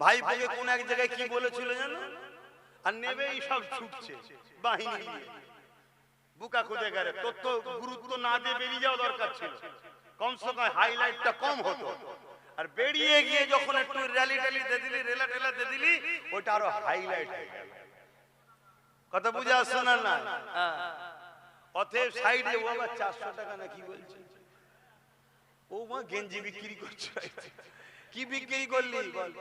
Speaker 2: ভাইপোকে কোন এক জায়গায় কি বলেছিল জানো? আর নেবেই সব ছুটছে বাহিনী নিয়ে, বুকা খুদে গেলে। তোর তো গুরুত্ব না দিয়ে বেরিয়ে যাওয়া দরকার ছিল, কমসে কম হাইলাইটটা কম হতো। আর বেরিয়ে গিয়ে যখন একটু র্যালি ট্যালি দিয়ে দিলি, রেলা টেলা দিয়ে দিলি, ওইটা আরো হাইলাইট হয়ে গেল। কথা বুঝে আসছো না? না। অতএব সাইডে ও আবার 400 টাকা না কি বলছে, ও মা গেঞ্জি বিক্রি করছে। কি বিক্রি করলি বল?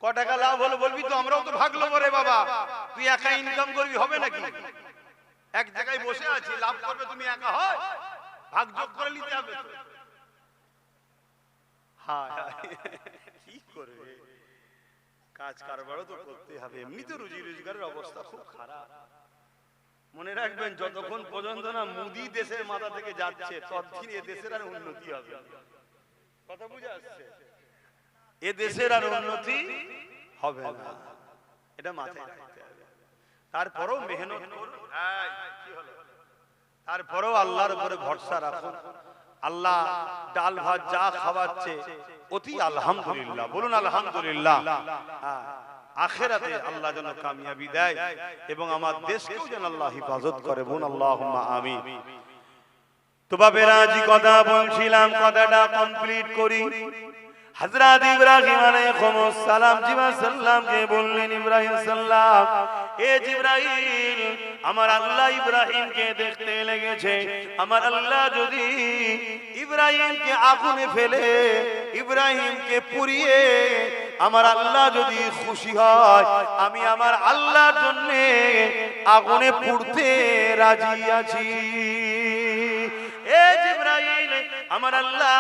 Speaker 2: ক টাকা লাভ হলো বলবি তো? আমরাও তো ভাগ লব রে বাবা। তুই একা ইনকাম করবি হবে নাকি? এক জায়গায় বসে আছি, লাভ করবে তুমি একা, হয় ভাগ যোগ করে নিতে হবে। হ্যাঁ, কি করবে? কাজ কারবারও তো করতে হবে, এমনি তো রুজি রোজগারের অবস্থা খুব খারাপ। মনে রাখবেন, যতক্ষণ পর্যন্ত না মোদি দেশের মাথা থেকে যাচ্ছে, ততদিন এ দেশের আর উন্নতি হবে। কথা বুঝে আসছে? এ দেশের আর উন্নতি হবে না, এটা মাথায় রাখতে হবে। তারপরও মেহনত করুন। কি হলো? তারপরেও আল্লাহর উপরে ভরসা রাখুন। আল্লাহ ডাল ভাত যা খাওয়াচ্ছে অতি আলহামদুলিল্লাহ, বলুন আলহামদুলিল্লাহ। আখিরাতে আল্লাহ যেন কামিয়াবি দেয় এবং আমার দেশকেও যেন আল্লাহ হেফাজত করে, বলুন আল্লাহুম্মা আমিন। তো বাবেরা জি কথা বলছিলাম, কথাটা কমপ্লিট করি। হযরত ইব্রাহিম আলাইহিস সালাম কে বললেন, ইব্রাহিম সাল্লাম, এ জিবরাইল, আমার আল্লাহ ইব্রাহিমকে দেখতে লেগেছে। আমার আল্লাহ যদি ইব্রাহিমকে আগুনে ফেলে ইব্রাহিমকে পুড়িয়ে আমার আল্লাহ যদি খুশি হয়, আমি আমার আল্লাহর জন্য আগুনে পুড়তে রাজি আছি। এ জিবরাইল, আমার আল্লাহ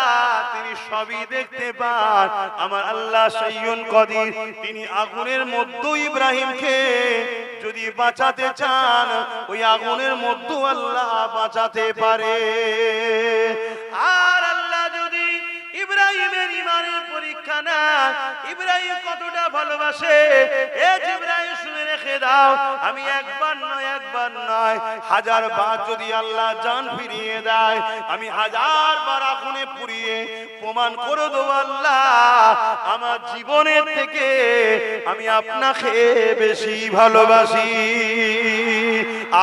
Speaker 2: তিনি সবই দেখতে পান। আমার আল্লাহ সাইয়্যুন কাদির, তিনি আগুনের মধ্যে ইব্রাহিমকে যদি বাঁচাতে চান, ওই আগুনের মধ্যে আল্লাহ বাঁচাতে পারে। আর আল্লাহ যদি ইব্রাহিমের ঈমানের পরীক্ষা নেয়, ইব্রাহিম কতটা ভালোবাসে, এ জিবরাইল শুনে রেখে দাও, আমি একবার নয় হাজার বার যদি আল্লাহ জান ফিরিয়ে দেয়, আমি হাজার বার আগুনে পুড়িয়ে প্রমাণ করে দেব আল্লাহ আমার জীবনের থেকে আমি আপনাকে বেশি ভালোবাসি।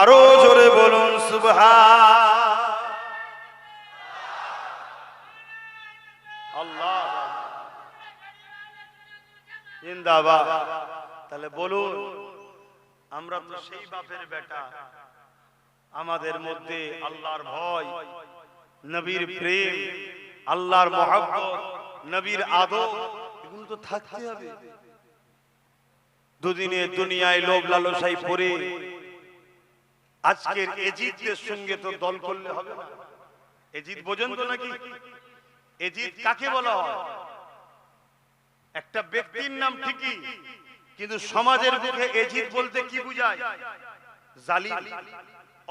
Speaker 2: আরো জোরে বলুন সুবহান আল্লাহ, জিন্দাবাদ। তাহলে বলুন, আমরা তো সেই বাপের বেটা, আমাদের মধ্যে আল্লাহর ভয়, নবীর প্রেম, আল্লাহর মহব্বত, নবীর আদব, এগুলো তো থাকতে হবে। দুদিনে দুনিয়ায় লোভ লালসায় পড়ে আজকের এজিদের সঙ্গে তো দল করলে হবে না। এজিদ বোঝেন তো নাকি? এজিদ কাকে বলা হয়? একটা ব্যক্তির নাম ঠিকই, কিন্তু সমাজের বুকে এজিদ বলতে কি বোঝায়? জালিম,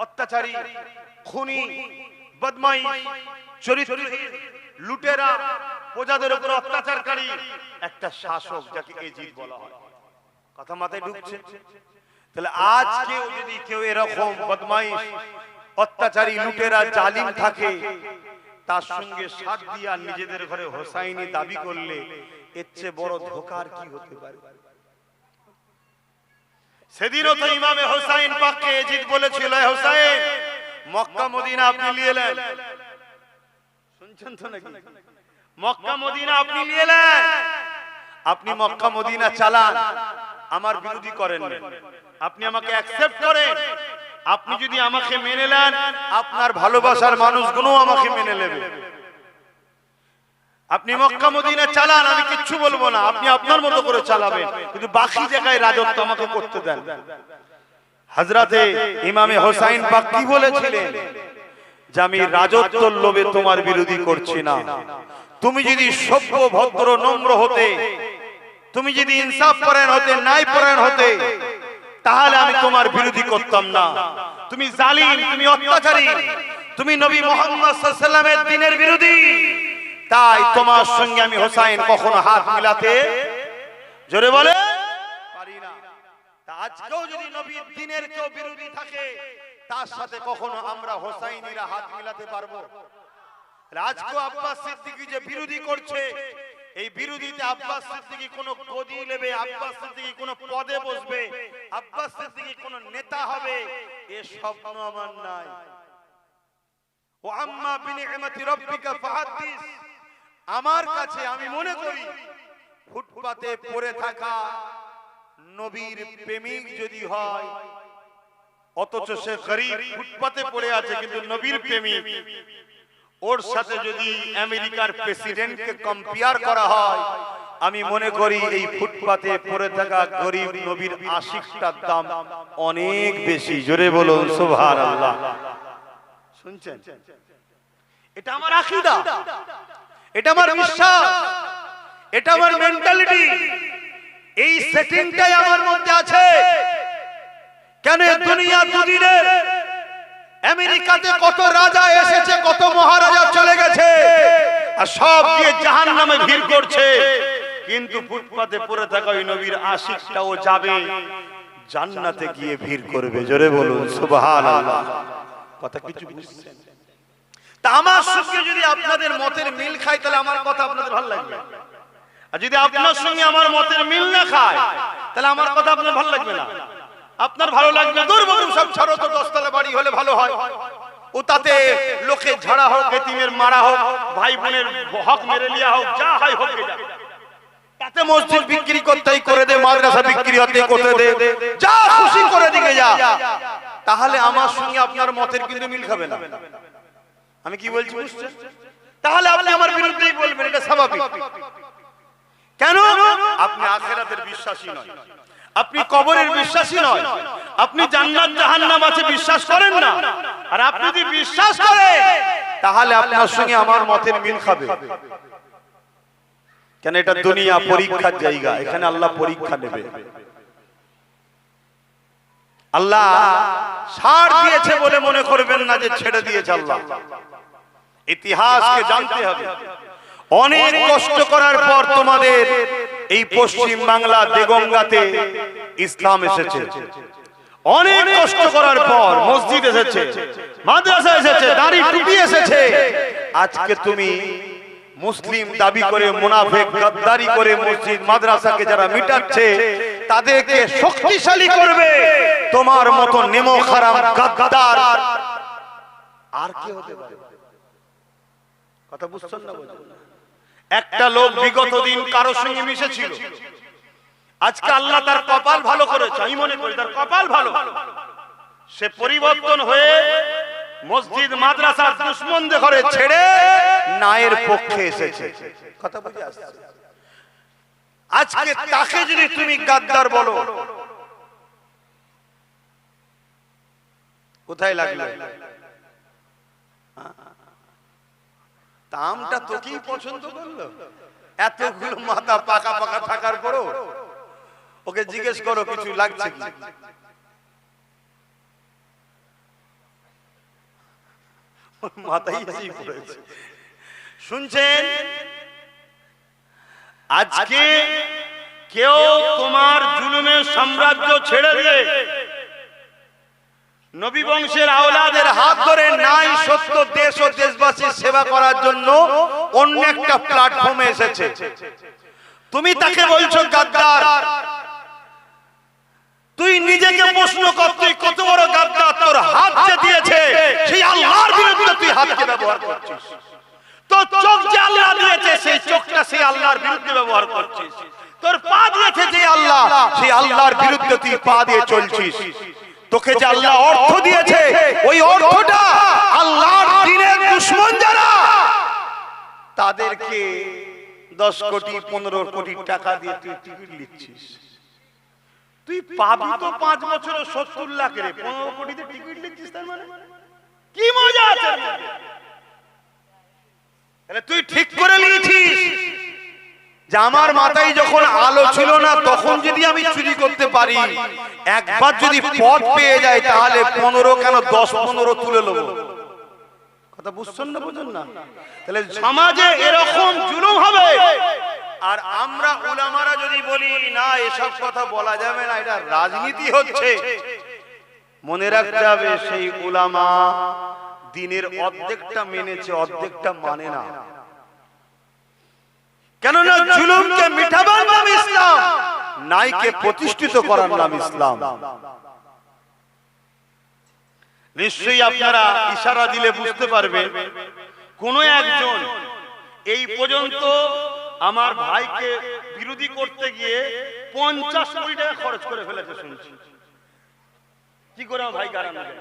Speaker 2: অত্যাচারী, খুনি, বদমাইশ, চরিত্রহীন, লুটেরা, প্রজাদের উপর অত্যাচারকারী একটা শাসক, যাকে এজিদ বলা হয়। কথা মাথায় ঢুকছে? তাহলে আজকে যদি কেউ এরকম বদমাইশ, অত্যাচারী, লুটেরা, জালিম থাকে, তার সঙ্গে সাথ দিয়া নিজেদের ঘরে হোসাইনি দাবি করলে এর চেয়ে বড় ধোঁকার কি হতে পারে? সেদিনও তো ইমামে হোসাইন পাককে এজিদ বলেছিল, হোসাইন, মক্কা মদিনা আপনি নিয়ে এলেন, শুনছেন তো নাকি? মক্কা মদিনা আপনি নিয়ে এলেন, আপনি মক্কা মদিনা চালান, আমার বিরোধী করেন না, আপনি আমাকে অ্যাকসেপ্ট করেন। আপনি যদি আমাকে মেনে নেন, আপনার ভালোবাসার মানুষগুলো আমাকে মেনে নেবে। আপনি মক্কা মদিনা চালান, আমি কিচ্ছু বলবো না, আপনি আপনার মতো করে চালাবেন, কিন্তু বাকি জায়গায় রাজত্ব আমাকে করতে দেন। হযরতে ইমামে হোসাইন পাক কি বলেছিলেন? যে আমি রাজত্বর লোভে তোমার বিরোধী করছি না। তুমি যদি সভ্য, ভদ্র, নম্র হতে, তুমি যদি ইনসাফ পরায়ণ হতে, ন্যায় পরায়ণ হতে, তাহলে আমি তোমার বিরোধী করতাম না। তুমি জালিম, তুমি অত্যাচারী, তুমি নবী মুহাম্মদ সাল্লাল্লাহু আলাইহি ওয়াসাল্লামের দ্বীনের বিরোধী, তাই তোমার সঙ্গে আমি হোসাইন কখনো হাত মিলাতে, জোরে বলে, পারি না। তা আজকেও যদি নবীর দ্বীনের কেউ বিরোধী থাকে, তার সাথে কখনো আমরা হোসাইনিরা হাত মিলাতে পারবো? আজকেও আব্বাস সিদ্দিকী যে বিরোধী করছে, এই বিরোধীতে আব্বাস সিদ্দিকী কোন গদি নেবে, আব্বাস সিদ্দিকী কোন পদে বসবে, আব্বাস সিদ্দিকী কোন নেতা হবে, এ স্বপ্ন আমার নাই। ও আম্মা বিনিআমাতি রাব্বিকা ফাহাদ্দিস, আমার কাছে আমি মনে করি ফুটপাতে পড়ে থাকা নবীর প্রেমিক যদি হয়, অথচ সে গরীব, ফুটপাতে পড়ে আছে কিন্তু নবীর প্রেমিক, ওর সাথে যদি আমেরিকার প্রেসিডেন্টকে কম্পেয়ার করা হয়, আমি মনে করি এই ফুটপাতে পড়ে থাকা গরীব নবীর আশিকটার দাম অনেক বেশি। জোরে বলুন সুবহানাল্লাহ। শুনছেন? এটা আমার আকীদা, এটা আমার বিশ্বাস, এটা আমার মেন্টালিটি, এই সেটিংটাই আমার মধ্যে আছে। কেন দুনিয়া দুদিনে আমেরিকাতে কত রাজা এসেছে, কত মহারাজা চলে গেছে, আর সব গিয়ে জাহান্নামে ভিড় করছে, কিন্তু ফুটপাতে পড়ে থাকা ওই নবীর আশিকটাও যাবে জান্নাতে গিয়ে ভিড় করবে। জোরে বলুন সুবহানাল্লাহ। কথা কিছু বুঝছেন? তা আমার সঙ্গে যদি আপনাদের মতের মিল খায় তাহলে আমার কথা আপনাদের ভালো লাগবে, আর যদি আপনার সঙ্গে আমার মতের মিল না খায় তাহলে আমার কথা আপনার ভালো লাগবে না। আপনার ভালো লাগবে দুর্বল সব ছাড়ো তো, 10 তলা বাড়ি হলে ভালো হয়, ও তাতে লোকে ঝাড়া হোক, এতিমের মারা হোক, ভাই বোনের হক মেরে লিয়া হোক, যা হয় হোক, তাতে মসজিদ বিক্রি করতেই করে দে, মাদ্রাসা বিক্রি হতে করতে দে, যা খুশি করে দিকে যা, তাহলে আমার সঙ্গে আপনার মতের কিন্তু মিল খাবে না। আমি কি বলছি বুঝছেন? তাহলে আপনি আমার বিরুদ্ধেই বলবেন, এটা স্বাভাবিক। কেন? আপনি আখিরাতের বিশ্বাসী নয়, আপনি কবরের বিশ্বাসী নয়, আপনি জান্নাত জাহান্নাম আছে বিশ্বাস করেন না। আর আপনি যদি বিশ্বাস করেন তাহলে আপনার সঙ্গে আমার মতের মিল খাবে। কেন? এটা দুনিয়া পরীক্ষার জায়গা, এখানে আল্লাহ পরীক্ষা নেবে। আল্লাহ ছাড় দিয়েছে বলে মনে করবেন না যে ছেড়ে দিয়েছে আল্লাহ। ইতিহাসকে জানতে হবে। অনেক কষ্ট করার পর তোমাদের এই পশ্চিম বাংলা দেগঙ্গাতে ইসলাম এসেছে। অনেক কষ্ট করার পর মসজিদ এসেছে, মাদ্রাসা এসেছে, দাড়ি টুপি এসেছে। আজকে তুমি মুসলিম দাবি করে মুনাফিক গাদ্দারি করে মসজিদ মাদ্রাসাকে যারা মিটাচ্ছে তাদেরকে শক্তিশালী করবে। তোমার মতো নেমো খারাপ গাদ্দার আর কি হতে পারে? কথা বুঝছেন না? একটা লোক বিগত দিন কারো সঙ্গে মিশেছিল, আজকে আল্লাহ তার কপাল ভালো করেছে, আমি মনে করি তার কপাল ভালো, সে পরিবর্তন হয়ে মসজিদ মাদ্রাসার দুশমনদের ঘরে ছেড়ে ন্যায়ের পক্ষে এসেছে। কথা বুঝে আসছে? আজকে তাকে যদি তুমি গাদ্দার বলো, কোথায় লাগলো? আমটা তোকেই পছন্দ করলো? এতগুলো মাথা পাকা পাকা থাকার পরও ওকে জিজ্ঞেস করো কিছু লাগছে কি? মাথায় এসেই পড়েছে। শুনছেন? আজকে কেউ তোমার জুলুমের সাম্রাজ্য ছেড়ে দিয়ে নবী বংশের আওলাদের হাত ধরে ন্যায় সত্য দেশ ও দেশবাসীর সেবা করার জন্য অন্য একটা প্ল্যাটফর্মে এসেছে। তুমি তাকে বলছো গাদ্দার। তুই নিজেকে প্রশ্ন কর, তুই কত বড় গাদ্দার? তোর হাত যে দিয়েছে সেই আল্লাহর বিরুদ্ধে তুই হাতকে ব্যবহার করছিস। তোর চোখ যে আল্লাহ দিয়েছে সেই চোখটা সেই আল্লাহর বিরুদ্ধে ব্যবহার করছিস। তোর পা দিয়েছে যে আল্লাহ, সেই আল্লাহর বিরুদ্ধে তুই পা দিয়ে চলছিস। তোকে যে আল্লাহ অর্থ দিয়েছে ওই অর্থটা আল্লাহর দ্বীনের দুশমন যারা তাদেরকে 10 কোটি 15 কোটি টাকা দিয়ে তুই টিকিট নিচ্ছিস। তুই পাবি তো 5 বছরে 70 লাখ রে, 15 কোটিতে টিকিট নিচ্ছিস, তার মানে কি মজা আছে? তাহলে তুই ঠিক করে নিয়েছিস যে আমার মাথায় যখন আলো ছিল না তখন যদি আমি চুরি করতে পারি, একবার যদি পথ পেয়ে যায় তাহলে 15 কেন 10-15 তুলে নেব। কথা বুঝছেন না? বুঝুন না? তাহলে সমাজে এরকম জুলুম হবে। আর আমরা উলামারা যদি বলি না এসব কথা বলা যাবে না, এটা রাজনীতি হচ্ছে, মনে রাখতে হবে সেই উলামা দ্বীনের অর্ধেকটা মেনেছে, অর্ধেকটা মানে না। কেননা জুলুমকে মিটাবার নাম ইসলাম, ন্যায়কে প্রতিষ্ঠিত করার নাম ইসলাম। নিশ্চয়ই আপনারা ইশারা দিলে বুঝতে পারবেন কোন একজন এই পর্যন্ত আমার ভাইকে বিরোধী করতে গিয়ে 50 কোটি টাকা খরচ করে ফেলেছে শুনছি। কি করে আমার ভাই গারানো যায়?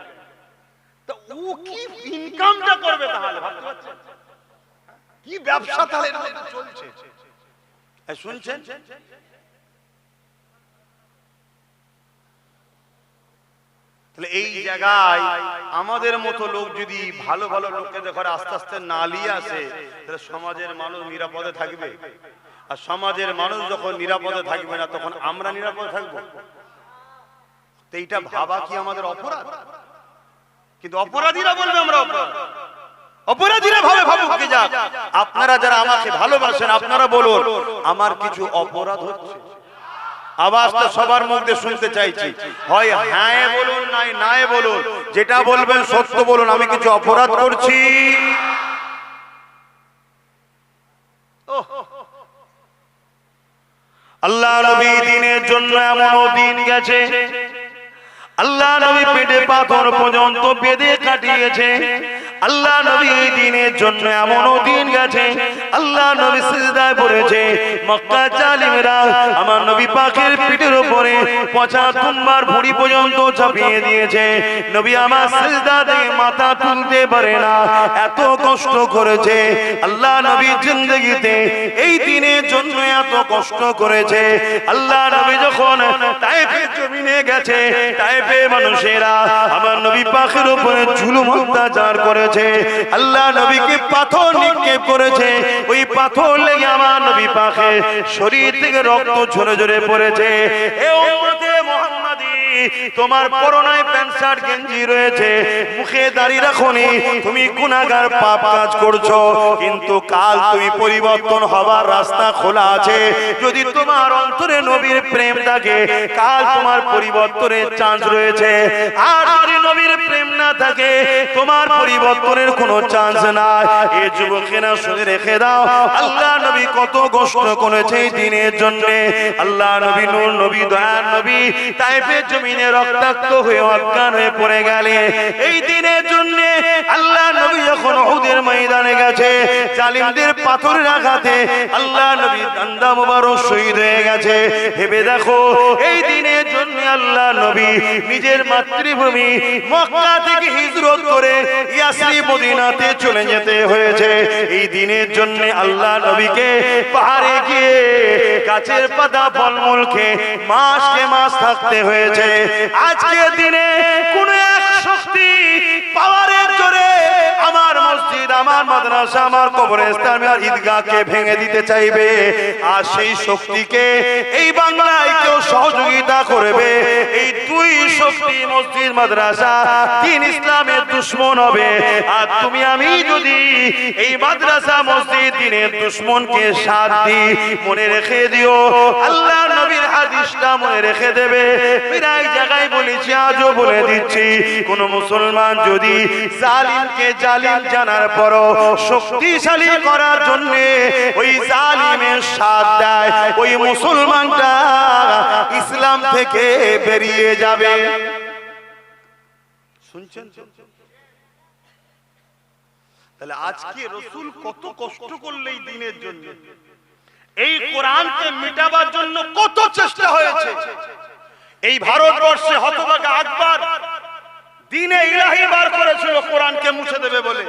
Speaker 2: তো ও কি ইনকামটা করবে তাহলে ভাবতে পারছেন? কি ব্যবসা তাহলে এর মধ্যে চলছে? শুনছেন? তাহলে এই জায়গায় আমাদের মতো লোক যদি ভালো ভালো লোককে দেখে আস্তে আস্তে নালিয়ে আসে, তাহলে সমাজের মানুষ নিরাপদে থাকবে। আর সমাজের মানুষ যখন নিরাপদে থাকবে না তখন আমরা নিরাপদে থাকবো। তো এইটা ভাবা কি আমাদের অপরাধ? কিন্তু অপরাধীরা বলবে আমরা অপরাধ, অপরাধীরা ভাবে ভাবুক কি যাক। আপনারা যারা আমাকে ভালোবাসেন আপনারা বলুন আমার কিছু অপরাধ হচ্ছে। আওয়াজটা সবার মুখ দিয়ে শুনতে চাইছি, হয় হ্যাঁ বলুন না নাই বলুন, যেটা বলবেন সত্য বলুন। আমি কিছু অপরাধ করছি?
Speaker 1: আল্লাহ নবী দিনের জন্য এমনও দিন গেছে, আল্লাহ নবী পেটে পাথর পর্যন্ত বেঁধে কাটিয়েছে। আল্লাহ নবী এই দিনের জন্য এমনও দিন গেছে, আল্লাহ নবী সিজদায় পড়েছে। মক্কা জালিমরা আমার নবী পাকের পিঠের উপরে 75 বার ভুঁড়ি পর্যন্ত চাপিয়ে দিয়েছে। নবী আমার সিজদা থেকে মাথা তুলতে পারে না, এত কষ্ট করেছে। আল্লাহ নবী জিন্দেগিতে এই দিনের জন্য এত কষ্ট করেছে। আল্লাহ নবী যখন তায়েফের জমিনে গেছে, তায়েফে মানুষেরা আমার নবী পাকের উপরে জুলুম অত্যাচার করেছে। আল্লাহ নবীকে পাথর নিক্ষেপ করেছে, ওই পাথর লেগে আমার নবী পাকের শরীর থেকে রক্ত ঝরে ঝরে পড়েছে। এ উম্মতে মুহাম্মাদি, তোমার পরনায় প্যান্ট শার্ট গেঞ্জি রয়েছে, মুখে দাড়ি রাখোনি, তুমি গুনাহগার পাপ কাজ করছো, কিন্তু কাল তুমি পরিবর্তন হবার রাস্তা খোলা আছে। যদি তোমার অন্তরে নবীর প্রেম থাকে, কাল তোমার পরিবর্তনের চান্স রয়েছে। আর যদি নবীর প্রেম না থাকে, তোমার পরিবর্তনের কোনো চান্স নাই। এই যুবকেরা শুনে রেখে দাও, আল্লাহ নবী কত কষ্ট করেছে এই দিনের জন্য। আল্লাহ নবী নূর নবী দয়ার নবী তায়েফের জমিনে রক্তাক্ত হয়ে অজ্ঞান হয়ে পড়ে গেলে এই দিনের জন্য। আল্লাহ নবী যখন উহুদের ময়দানে গেছে, জালিমদের পাথরের আঘাতে আল্লাহ নবী দান্দা মোবারক শহীদ হয়ে গেছে। ভেবে দেখো, এই দিনের জন্য আল্লাহ নবী নিজের মাতৃভূমি মক্কা থেকে হিজরত করে ইয়াসরিব মদিনাতে চলে যেতে হয়েছে। এই দিনের জন্য আল্লাহ নবীকে পাহাড়ে গিয়ে গাছের পাতা ফলমূল খেয়ে মাসকে মাস থাকতে হয়েছে। আজকের দিনে কোন এক শক্তি পাওয়ারের জোরে আমার মসজিদ, আমার মাদ্রাসা, আমার কবরস্থান, আমার ঈদগাহকে ভেঙে দিতে চাইবে। আর সেই শক্তিকে এই বাংলায় কেউ সহযোগিতা করবে। এই দুই শক্তি মসজিদ মাদ্রাসা দ্বীন ইসলামের দুশমন হবে। আর তুমি আমি যদি এই মাদ্রাসা মসজিদ দ্বীনের দুশমনকে সাথ দিই, মনে রেখে দিও, আল্লাহ নবীর হাদিসটা মনে রেখে দেবে। প্রায় জায়গায় বলেছি, আজও বলে দিচ্ছি, কোন মুসলমান যদি জালিমকে জালিম জানার পরও শক্তিশালী করার জন্য ওই জালিমের সাথ দেয়, ওই মুসলমানটা ইসলাম থেকে বেরিয়ে যাবে। শুনছেন?
Speaker 2: তাহলে আজকে রাসূল কত কষ্ট করলে এই দিনের জন্য, এই কোরআনকে মিটাবার জন্য কত চেষ্টা হয়েছে। এই ভারতবর্ষে হতভাগা আকবর দ্বীনে ইলাহি বার করেছিল কোরআনকে মুছে দেবে বলে।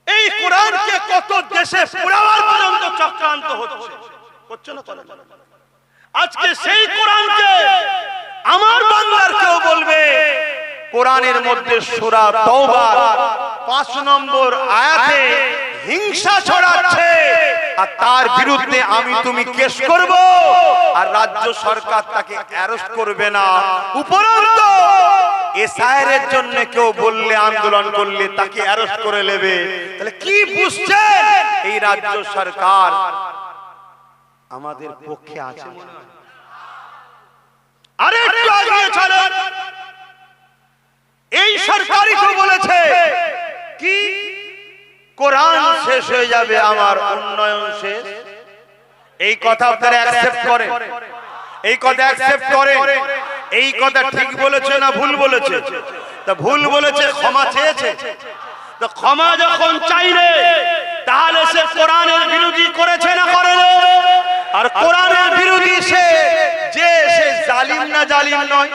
Speaker 2: এই কোরআনকে কত দেশে পুরাবার পর্যন্ত চক্রান্ত হচ্ছে, করছে না? আজকে সেই কোরআনকে আমার বাংলার কেউ বলবে কোরআনের মধ্যে সূরা তাওবার 5 নম্বর আয়াতে হিংসা ছড়াচ্ছে, আর তার বিরুদ্ধে আমি তুমি কেস করব, আর রাজ্য সরকার তাকে অ্যারেস্ট করবে না। উপরন্ত এসআইয়ের জন্য কেউ বললে, আন্দোলন করলে তাকে অ্যারেস্ট করে নেবে। তাহলে কি বুঝছে এই রাজ্য সরকার আমাদের পক্ষে আছে মনে হয়? আরে একটু এগিয়ে চলেন। এই সরকারই তো বলেছে কি কোরআন শেষ হয়ে যাবে, আমার উন্নয়ন শেষ। এই কথা আপনারা অ্যাকসেপ্ট করেন? এই কথা অ্যাকসেপ্ট করেন? এই কথা ঠিক বলেছে না ভুল বলেছে? তা ভুল বলেছে, ক্ষমা চেয়েছে। তো ক্ষমা যখন চাইলে, তাহলে সে কোরআনের বিরোধী করেছে না করেনি? আর কোরআনের বিরোধী সে জালিম না জালিম নয়?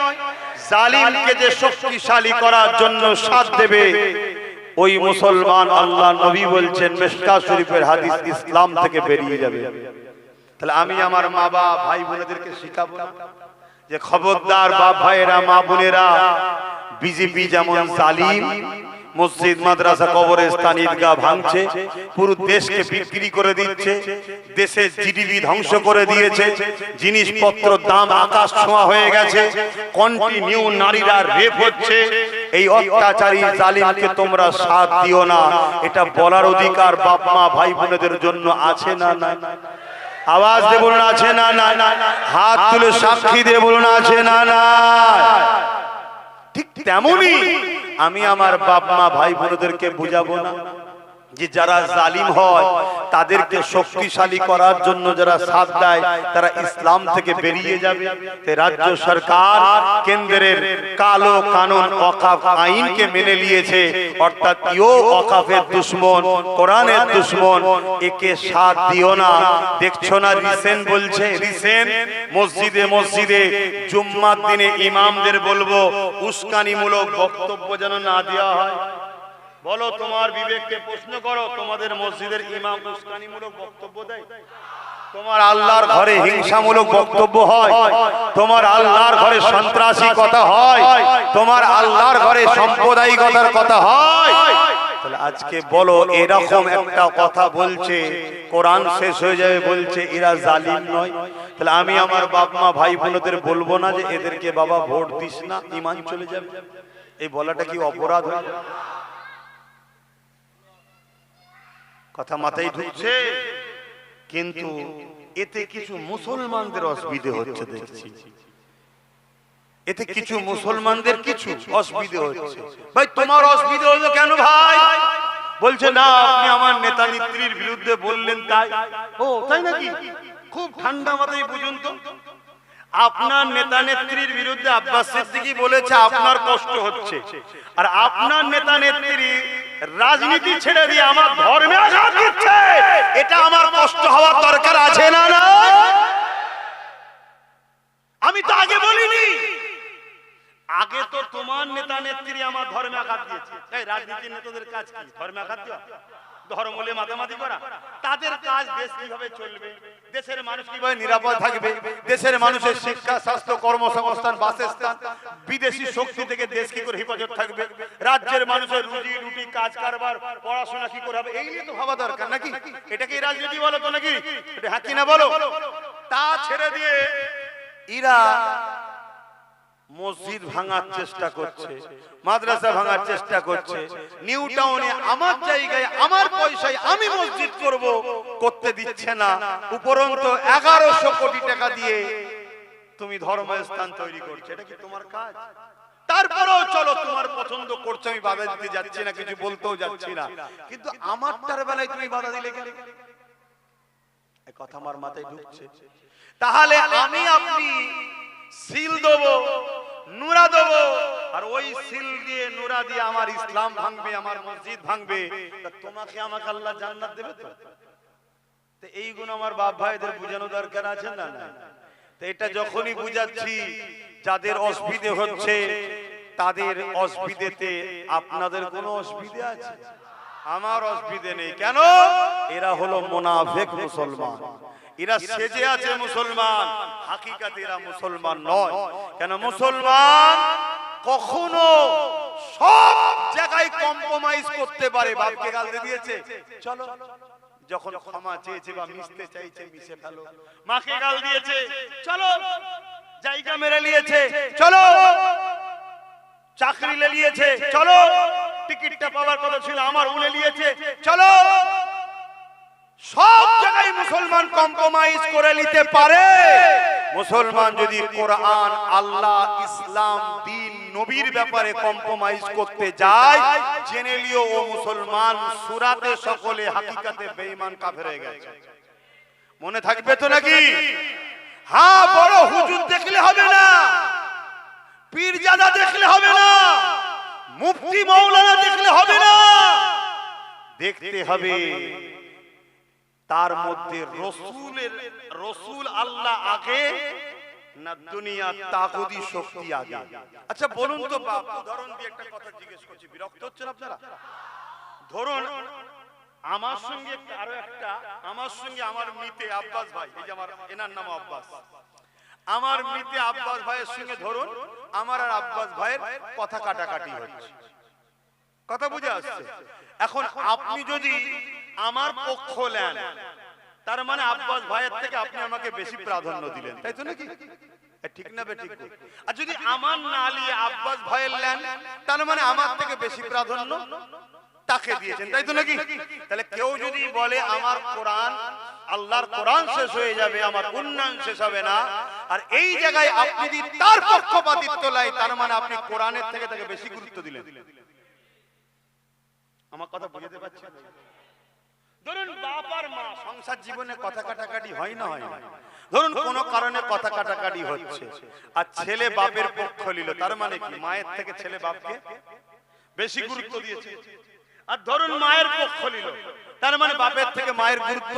Speaker 2: জালিমকে যে শক্তিশালী করার জন্য সাথ দেবে ওই মুসলমান, আল্লাহ নবী বলছেন মিশকাত শরীফের হাদিস, ইসলাম থেকে বেরিয়ে যাবে। তাহলে আমি আমার মা বাবা ভাই বোনেদেরকে শিখাবো না যে খবরদার বাপ ভাইয়েরা, মা বোনেরা, বিজেপি যেমন জালিম মসজিদ মাদ্রাসা কবরস্থান ঈদগাহ ভাঙছে, পুরো দেশকে বিক্রি করে দিচ্ছে, দেশের জিডিপি ধ্বংস করে দিয়েছে, জিনিসপত্র দাম আকাশ ছোঁয়া হয়ে গেছে, কন্টিনিউ নারীরা রেপ হচ্ছে। এই অত্যাচারী জালিমকে তোমরা সাথ দিও না, এটা বলার অধিকার বাপ মা ভাই বোনেদের জন্য আছে না? না,
Speaker 1: আওয়াজ দিয়ে বলুন আছে না না? হাত তুলে সাক্ষী দিয়ে বলুন আছে না না? ঠিক তেমনই আমি আমার বাপ মা ভাই বোনদেরকে বুঝাবো না যে যারা জালিম হয় তাদেরকে শক্তিশালী করার জন্য যারা সাথ দেয় তারা ইসলাম থেকে বেরিয়ে যাবে। রাজ্য সরকার কেন্দ্রের কালো কানুন ওয়াকফ আইনকে মেনে নিয়েছে, অর্থাৎ ইও ওয়াকফের দুশমন, কোরআনের দুশমন, একে সাথ দিও না। দেখছো না রিসেন্ট বলছে, রিসেন্ট মসজিদে মসজিদে জুম্মার দিনে ইমামদের বলবো উস্কানিমূলক বক্তব্য যেন না দেওয়া হয়। বলো তোমার বিবেককে প্রশ্ন করো, তোমাদের মসজিদের ইমাম উস্কানিমূলক বক্তব্য দেয়? তোমার আল্লাহর ঘরে হিংসামূলক বক্তব্য হয়, তোমার আল্লাহর ঘরে সন্ত্রাসী কথা হয়, তোমার আল্লাহর ঘরে সাম্প্রদায়িকতার কথা হয়। তাহলে আজকে বলো এরকম একটা কথা বলছে, কোরআন শেষ হয়ে যাবে বলছে এরা জালিম নয়, তাহলে আমি আমার বাপ মা ভাই বোনদের বলবো না যে এদেরকে বাবা ভোট দিস না, ঈমান চলে যাবে? এই বলাটা কি অপরাধ হয়? কথা মাথায় ঢুকছে? কিন্তু এতে কিছু মুসলমানদের অসুবিধে হচ্ছে দেখছি, এতে কিছু মুসলমানদের কিছু অসুবিধে হচ্ছে। ভাই তোমার অসুবিধা হলো কেন ভাই? বলছে না আপনি আমার নেতা নেত্রীর বিরুদ্ধে বললেন তাই। ও তাই নাকি? খুব ঠান্ডা মাথায় বুঝুন তো, আপনার নেতা নেত্রীর বিরুদ্ধে আব্বাস সিদ্দিকী বলেছে আপনার কষ্ট হচ্ছে, আর আপনার নেতা নেত্রী রাজনীতি ছেড়ে দিয়ে আমার ধর্মে আঘাত দিচ্ছে, এটা আমার কষ্ট হওয়ার দরকার আছে না? না, আমি তো আগে বলিনি। আগে তো তোমার নেতা নেত্রী আমার ধর্মে আঘাত দিয়েছে। এই রাজনীতির নেতাদের কাজ কি? ধর্মে আঘাত দেওয়া, ধর্ম বলে মাতামাতি করা? তাদের কাজ দেশ কিভাবে চলবে, দেশের মানুষ কিভাবে নিরাপদ থাকবে, দেশের মানুষের শিক্ষা, স্বাস্থ্য, কর্মসংস্থান, বাসস্থান, বিদেশি শক্তি থেকে দেশ কি করে হেফাজত থাকবে, রাজ্যের মানুষের রুজি রুটি, কাজ কারবার, পড়াশোনা কি করে হবে, এই নিয়ে তো ভাবা দরকার নাকি? এটা কি রাজনীতি বলো তো নাকি? এটা হ্যাঁ কিনা বলো? তা ছেড়ে দিয়ে এরা মসজিদ ভাঙার চেষ্টা করছে, মাদ্রাসা ভাঙার চেষ্টা করছে, নিউ টাউনে আমার জায়গায় আমার পয়সায় আমি মসজিদ করব, করতে দিচ্ছে না। উপরন্তু 1100 কোটি টাকা দিয়ে তুমি ধর্মস্থান তৈরি করছো, এটা কি তোমার কাজ? তারপরেও চলো তোমার পছন্দ করছো, আমি বাধা দিতে যাচ্ছি না, কিছু বলতেও যাচ্ছি না, কিন্তু আমারটার বেলায় তুমি বাধা দিলে কেন? এই কথা আমার মাথায় ঢুকছে। তাহলে আমি আপনি সিল দেবো, নুরা দেবো, আর ওই সিল দিয়ে নুরা দিয়ে আমার ইসলাম ভাঙবে, আমার মসজিদ ভাঙবে, তোমাকে আমাকে আল্লাহ জান্নাত দেবে তো? এই গুণ আমার বাপ ভাইদের বুঝানো দরকার আছে না? তো এটা যখনই বুঝাচ্ছি যাদের অসুবিধে হচ্ছে তাদের অসুবিধেতে আপনাদের কোনো অসুবিধে আছে? আমার অসুবিধে নেই। কেন? এরা হলো মুনাফিক মুসলমান, এরা সেজে আছে মুসলমান, হাকিকাতে এরা মুসলমান নয়। কেন? মুসলমান কখনো সব জায়গায় কম্প্রোমাইজ করতে পারে। বাপকে গাল দিয়েছে, চলো, যখন ক্ষমা চেয়েছে বা মিশতে চাইছে মিশে ফেলো। মাকে গাল দিয়েছে, চলো, জায়গা মেরে নিয়েছে, চলো, চাকরি লে নিয়েছে, চলো, টিকিটটা পাওয়ার কথা ছিল আমার উনে নিয়েছে, চলো। সব জায়গায় মুসলমান কম্প্রোমাইজ করে নিতে পারে। মুসলমান যদি কোরআন, আল্লাহ, ইসলাম, দ্বীন, নবীর ব্যাপারে কম্প্রোমাইজ করতে যায়, জেনে লিও ও মুসলমান সূরাতে সকলে হাকিকাতে বেঈমান কাফের হয়ে গেছে। মনে থাকবে তো নাকি? হ্যাঁ, বড় হুজুর দেখলে হবে না, পীরজাদা দেখলে হবে না, মুফতি মাওলানা দেখলে হবে না, দেখতে হবে তার মধ্যে রসুল আল্লাহ আগে না দুনিয়া তাগুতি শক্তি আগে? আচ্ছা বলুন তো বাপ, উদাহরণ দিয়ে একটা কথা জিজ্ঞেস করছি, বিরক্ত হচ্ছেন আপনারা? ধরুন আমার সঙ্গে আরো একটা, আমার সঙ্গে আমার মিতে আব্বাস ভাই, এই যে আমার এনার নাম আব্বাস, আমার মিতে আব্বাস ভাইয়ের সঙ্গে ধরুন আমার আর আব্বাস ভাইয়ের কথা কাটাকাটি হচ্ছে, কথা বুঝে আসছে? এখন আপনি যদি আমার পক্ষ নেন, তার মানে আব্বাস ভাইয়ের থেকে আপনি আমাকে বেশি প্রাধান্য দিলেন, তাই তো নাকি? ঠিক না বেঠিক? আর যদি আমার না নিয়ে আব্বাস ভাইয়ের নেন, তার মানে আমার থেকে বেশি প্রাধান্য
Speaker 2: তাকে দিয়েছেন, তাই তো নাকি? তাহলে কেউ যদি বলে আমার কোরআন, আল্লাহর কোরআন শেষ হয়ে যাবে, আমার উন্নয়ন শেষ হবে না, আর এই জায়গায় আপনি যদি তার পক্ষপাতিত্ব লাই, তার মানে আপনি কোরআনের থেকে তাকে বেশি গুরুত্ব দিলেন। আমার কথা বুঝতে পারছেন? ধরুন বাপ আর মা সংসার জীবনে কথা কাটাকাটি হয় না, হয় না? ধরুন কোন কারণে কথা কাটাকাটি হচ্ছে, আর ছেলে বাপের পক্ষ নিল, তার মানে কি মায়ের থেকে ছেলে বাপকে বেশি গুরুত্ব দিয়েছে। আর ধরুন মায়ের পক্ষ নিল, তার মানে বাপের থেকে মায়ের গুরুত্ব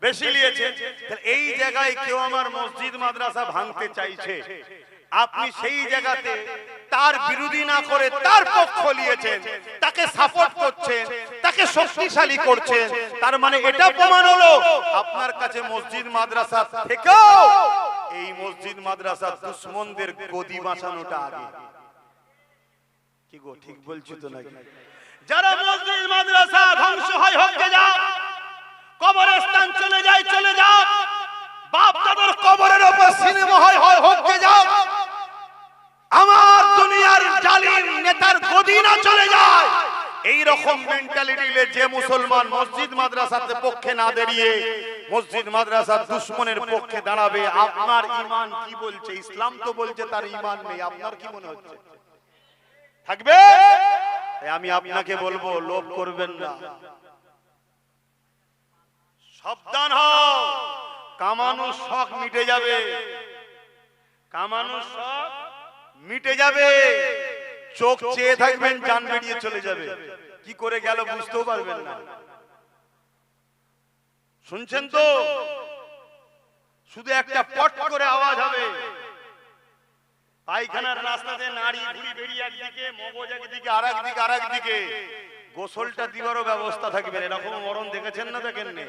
Speaker 2: বেশি নিয়েছে। এই জায়গায় কেউ আমার মসজিদ মাদ্রাসা ভাঙতে চাইছে, আপনি সেই জায়গাতে তার বিরোধী না করে তার পক্ষ নিয়েছেন, তাকে সাপোর্ট করছেন, তাকে শক্তিশালী করছেন, তার মানে এটা প্রমাণ হলো আপনার কাছে মসজিদ মাদ্রাসা থেকেও এই মসজিদ মাদ্রাসা দুশমনদের গদি বাঁচানোটা আগে। কি গো, ঠিক বলছি তো নাকি? যারা মসজিদ মাদ্রাসা ধ্বংস হয় হয়ে যাও, কবরস্থান চলে যায় চলে যাও, বাপ দাদার কবরের উপর সিনেমা হয় হয়ে যাও, আমার দুনিয়ার জালিম নেতার গদি না চলে যায়, এই রকম মেন্টালিটি নিয়ে যে মুসলমান মসজিদ মাদ্রাসাতে পক্ষে না দাঁড়িয়ে মসজিদ মাদ্রাসার দুশমনের পক্ষে দাঁড়াবে, আপনার ঈমান কি বলছে? ইসলাম তো বলছে তার ঈমান নেই, আপনার কি মনে হচ্ছে থাকবে? আমি আপনাকে বলবো, লোভ করবেন না, সাবধান হও, কামানোর শখ মিটে যাবে, কামানোর শখ মিটে যাবে, চোখ চেয়ে থাকবেন, জান বেরিয়ে চলে যাবে, কি করে গেল বুঝতেও পারবেন না। শুনছেন তো? শুধু একটা পট করে আওয়াজ হবে, পায়খানার রাস্তাতে নাড়ি ঘুরি বেরিয়ে একদিকে, মগজ একদিকে, আর একদিকে গোসলটা দিবারও ব্যবস্থা থাকবে। এরকম মরণ দেখেছেন না? দেখেন নি?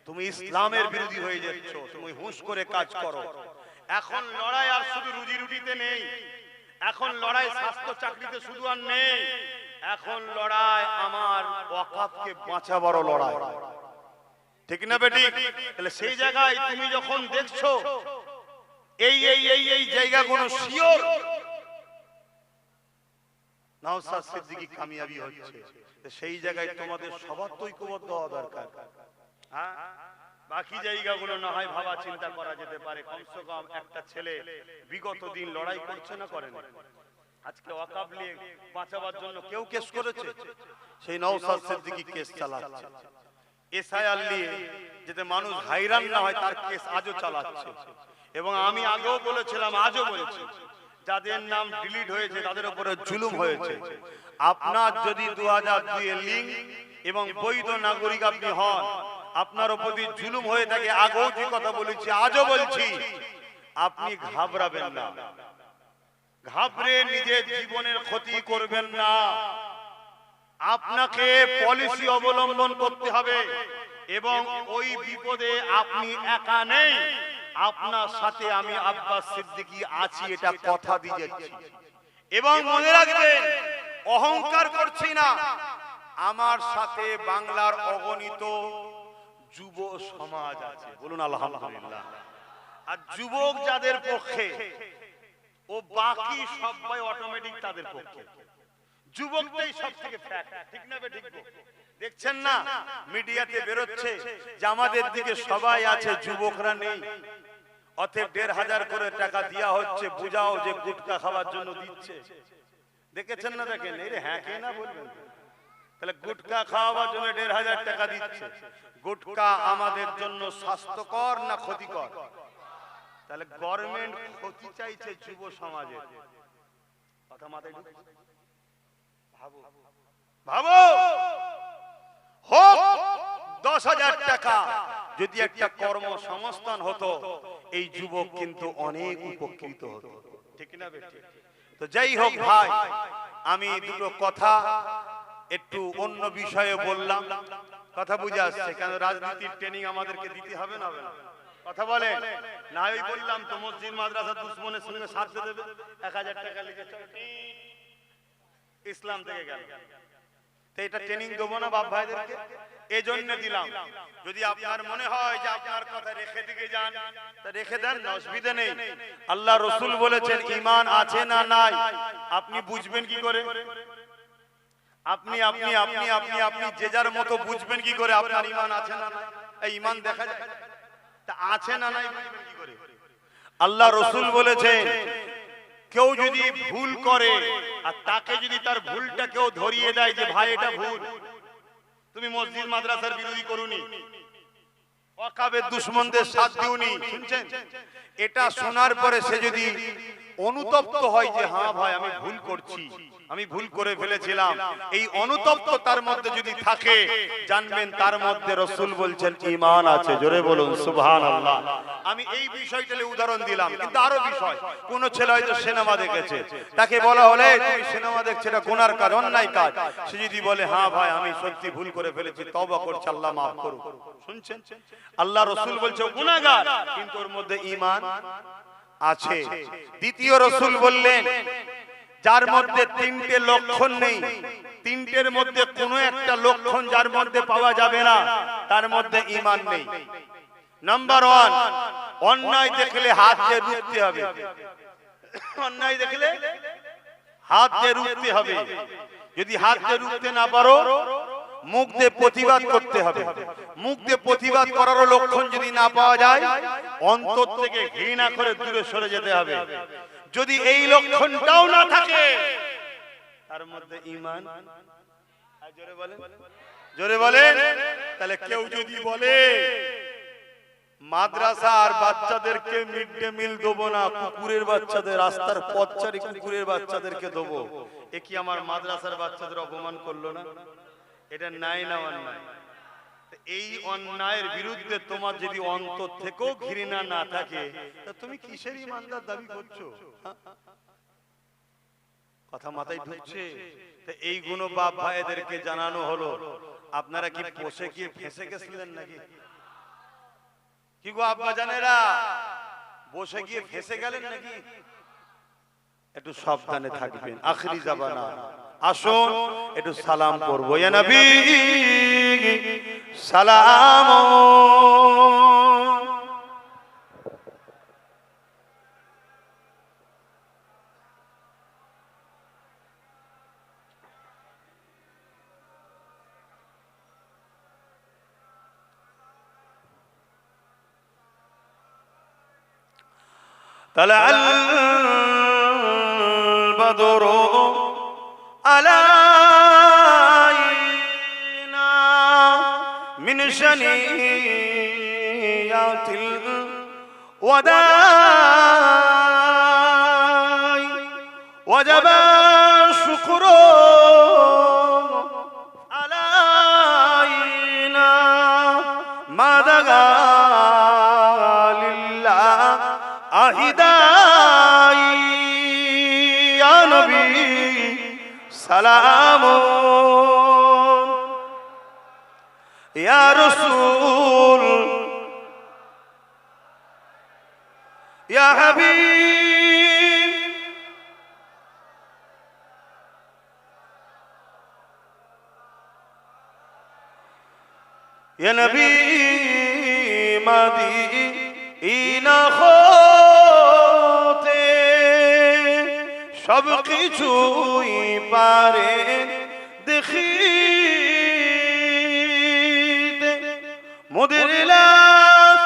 Speaker 2: তুমি ইসলামের বিরোধী হয়ে যাচ্ছ, তুমি হুঁশ করে কাজ করো। এখন লড়াই আর শুধু রুজি রুটিতে নেই, এখন লড়াই স্বাস্থ্য চাকরিতে শুধু আর নেই, এখন লড়াই আমার ওয়াকাফকে বাঁচাবার লড়াই, ঠিক না বেটি? তাহলে সেই জায়গায় তুমি যখন দেখছো এই জায়গাগুলো শিওর নওশাদ সিদ্দিকী কামিয়াবি হচ্ছে, সেই জায়গায় তোমাদের সবার তো ঐক্যবদ্ধ হওয়া দরকার। হ্যাঁ, বাকি জায়গাগুলো না হয় ভাবা চিন্তা করা যেতে পারে, কমসে কম একটা ছেলে বিগত দিন লড়াই করছে না, করেন? আজকে ওয়াকাফ নিয়ে বাঁচাবার জন্য কেউ কেস করেছে, সেই নওশাদ সিদ্দিকী কেস চালাচ্ছে। এসআইআর নিয়ে যাতে মানুষ হাইরান না হয় তার কেস আজও চালাচ্ছে। এবং আমি আগেও বলেছিলাম, আজও বলছি, যাদের নাম ডিলিট হয়েছে তাদের উপরে জুলুম হয়েছে। আপনার যদি 2002 এর লিঙ্ক এবং বৈধ নাগরিক আপনি হন, আপনার উপর জুলুম হয়ে থাকে, আগেও যে কথা বলেছি আজও বলছি, আপনি ঘাবড়াবেন না, ঘাবড়ে নিজের জীবনের ক্ষতি করবেন না। আপনাকে পলিসি অবলম্বন করতে হবে, এবং ওই বিপদে আপনি একা নেই, আপনার সাথে আমি আব্বাস সিদ্দিকী আছি, এটা কথা দিয়ে যাচ্ছি। এবং মনে রাখবেন, অহংকার করছি না, আমার সাথে বাংলার অগণিত যুব সমাজ আছে, বলুন আলহামদুলিল্লাহ। আর যুবক যাদের পক্ষে, ও বাকি সবাই অটোমেটিক তাদের পক্ষে, যুবকটাই সব থেকে ফ্যাক্ট, ঠিক না? ঠিক দেখছেন না মিডিয়াতে বেরোচ্ছে যে আমাদের দিকে সবাই আছে, যুবকরা নেই, অতএব 1500 করে টাকা দেওয়া হচ্ছে, বুঝাও যে গুটকা খাওয়ার জন্য দিচ্ছে। দেখেছেন না? দেখেন, এই হ্যাঁ কে না বলবেন? তাহলে গুটকা খাওয়াবার জন্য 1500 টাকা দিচ্ছে। গুটকা আমাদের জন্য স্বাস্থ্যকর না ক্ষতিকর? তাহলে গভর্নমেন্ট ক্ষতি চাইছে যুব সমাজের, কথা মাথায় ঢুকছে? ভাবো ভাবো, হোক 10,000 টাকা, যদি একটা কর্মসংস্থান হতো, এই যুবক কিন্তু অনেক উপকৃত হতো, ঠিক না বেটি? তো যাই হোক ভাই, আমি দুটো কথা একটু অন্য বিষয়ে বললাম, কথা বুঝে আসছে? কেন রাজনীতির ট্রেনিং আমাদেরকে দিতে হবে না? কথা বলেন না? ওই বললাম তো, মসজিদ মাদ্রাসা দুশমনের সঙ্গে সাথে দেবে, 1000 টাকা লিখে ইসলাম থেকে গেল, তো এটা ট্রেনিং দেবো না বাপ ভাইদেরকে? এই জন্য দিলাম। যদি আপনার মনে হয় যে আপনার কথা রেখে দিকে যান, তা রেখে দেন, অসুবিধা নেই। আল্লাহ রসুল বলেছেন ঈমান আছে না নাই আপনি বুঝবেন কি করে? আপনি আপনি আপনি আপনি আপনি যে যার মতো বুঝবেন কি করে আপনার ঈমান আছে না নাই? এই ঈমান দেখা যায়, তা আছে না নাই বুঝবেন কি করে? আল্লাহ রাসূল বলেছেন, কেউ যদি ভুল করে আর তাকে যদি তার ভুলটা কেউ ধরিয়ে দেয় যে ভাই এটা ভুল, তুমি মসজিদ মাদ্রাসার বিরোধী করুনি, ওয়াকাবের দুশমনদের সাথ দিওনি, শুনছেন? এটা শোনার পরে সে যদি অনুতপ্ত হয় যে হ্যাঁ ভাই আমি ভুল করছি, আমি ভুল করে ফেলেছিলাম, এই অনুতপ্ত তার মধ্যে যদি থাকে, জানবেন তার মধ্যে রাসূল বলছেন ঈমান আছে। জোরে বলুন সুবহানাল্লাহ। আমি এই বিষয়টা উদাহরণ দিলাম, কিন্তু আরো বিষয়, কোন ছেলে হয়তো সিনেমা দেখেছে, তাকে বলা হলে তুমি সিনেমা দেখছো এটা গুনার কাজ, অন্যায় কাজ, সে যদি বলে হ্যাঁ ভাই আমি সত্যি ভুল করে ফেলেছি, তওবা করছি, আল্লাহ মাফ করুন, শুনছেন? আল্লাহ রাসূল বলছে গুনাহগার, কিন্তু ওর মধ্যে ঈমান আছে। দ্বিতীয় রাসূল বললেন, যার মধ্যে তিনটে লক্ষণ নেই, তিনটের মধ্যে কোনো একটা লক্ষণ যার মধ্যে পাওয়া যাবে না, তার মধ্যে ঈমান নেই। নাম্বার 1, অন্যায় দেখলে হাত দিয়ে রুখতে হবে। অন্যায় দেখলে হাত দিয়ে রুখতে হবে। যদি হাত দিয়ে রুখতে না পারো, মুখ দিয়ে প্রতিবাদ করতে হবে। মুখ দিয়ে প্রতিবাদ করার লক্ষণ যদি না পাওয়া যায়, অন্তর থেকে ঘৃণা করে দূরে সরে যেতে হবে। যদি এই লক্ষণটাও না থাকে, তার মধ্যে ঈমান, জোরে বলেন, জোরে বলেন। তাহলে কেউ যদি বলে মাদ্রাসা আর বাচ্চাদেরকে মিড ডে মিল দেবো না, কুকুরের বাচ্চাদের, রাস্তার পথচারী কুকুরের বাচ্চাদেরকে দেবো, এ কি আমার মাদ্রাসার বাচ্চাদের অপমান করলো না? এটা নাই না অন্যায়? এই অন্যায়ের বিরুদ্ধে তোমার যদি অন্তর থেকেও ঘৃণা না থাকে, তা তুমি কিসের ঈমানদার দাবি করছো? কথা মাথায় ঢুকছে? এই গুণ বাপ ভাইদেরকে জানানো হলো। আপনারা কি বসে গিয়ে ফেঁসে গেছিলেন নাকি? কি গো আব্বা জানেরা, বসে গিয়ে ফেঁসে গেলেন নাকি? একটু সাবধানে থাকবেন, আখিরি জামানা। আসুন একটু সালাম করবো, ইয়া নবী সালাম। طلع البدر علينا من شنيات الوداع وجب الشكر علينا ما دعا لله আহিদাই ইয়া নবী সালাম, ইয়া রাসূল ইয়া হাবিব, ইয়া নবী মাদিনা হতে সব কিছুই পারে দেখিতে, মোদের লাশ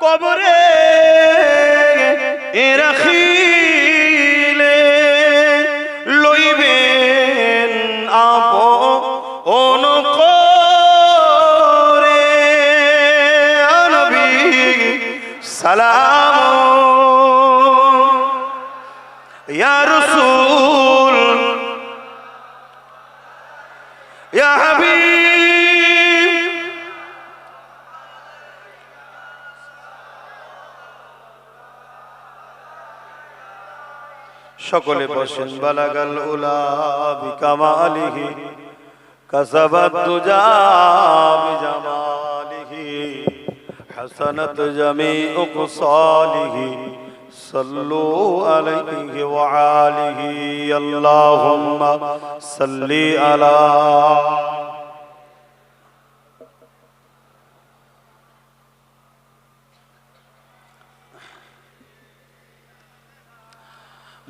Speaker 2: কবরে রাখিলে লইবেন আপন করে নবী সালাম, ইয়া রাসূল ইয়া হাবিব। সকলে বসেন। বালাগাল উলা বিকামালিহি কাসাবাত দুজা বিজামালিহি হাসানাত জামিউ কুসালিহি সাল্লু আলাইহি ওয়া আলিহি আল্লাহুম্মা সাল্লি আলা।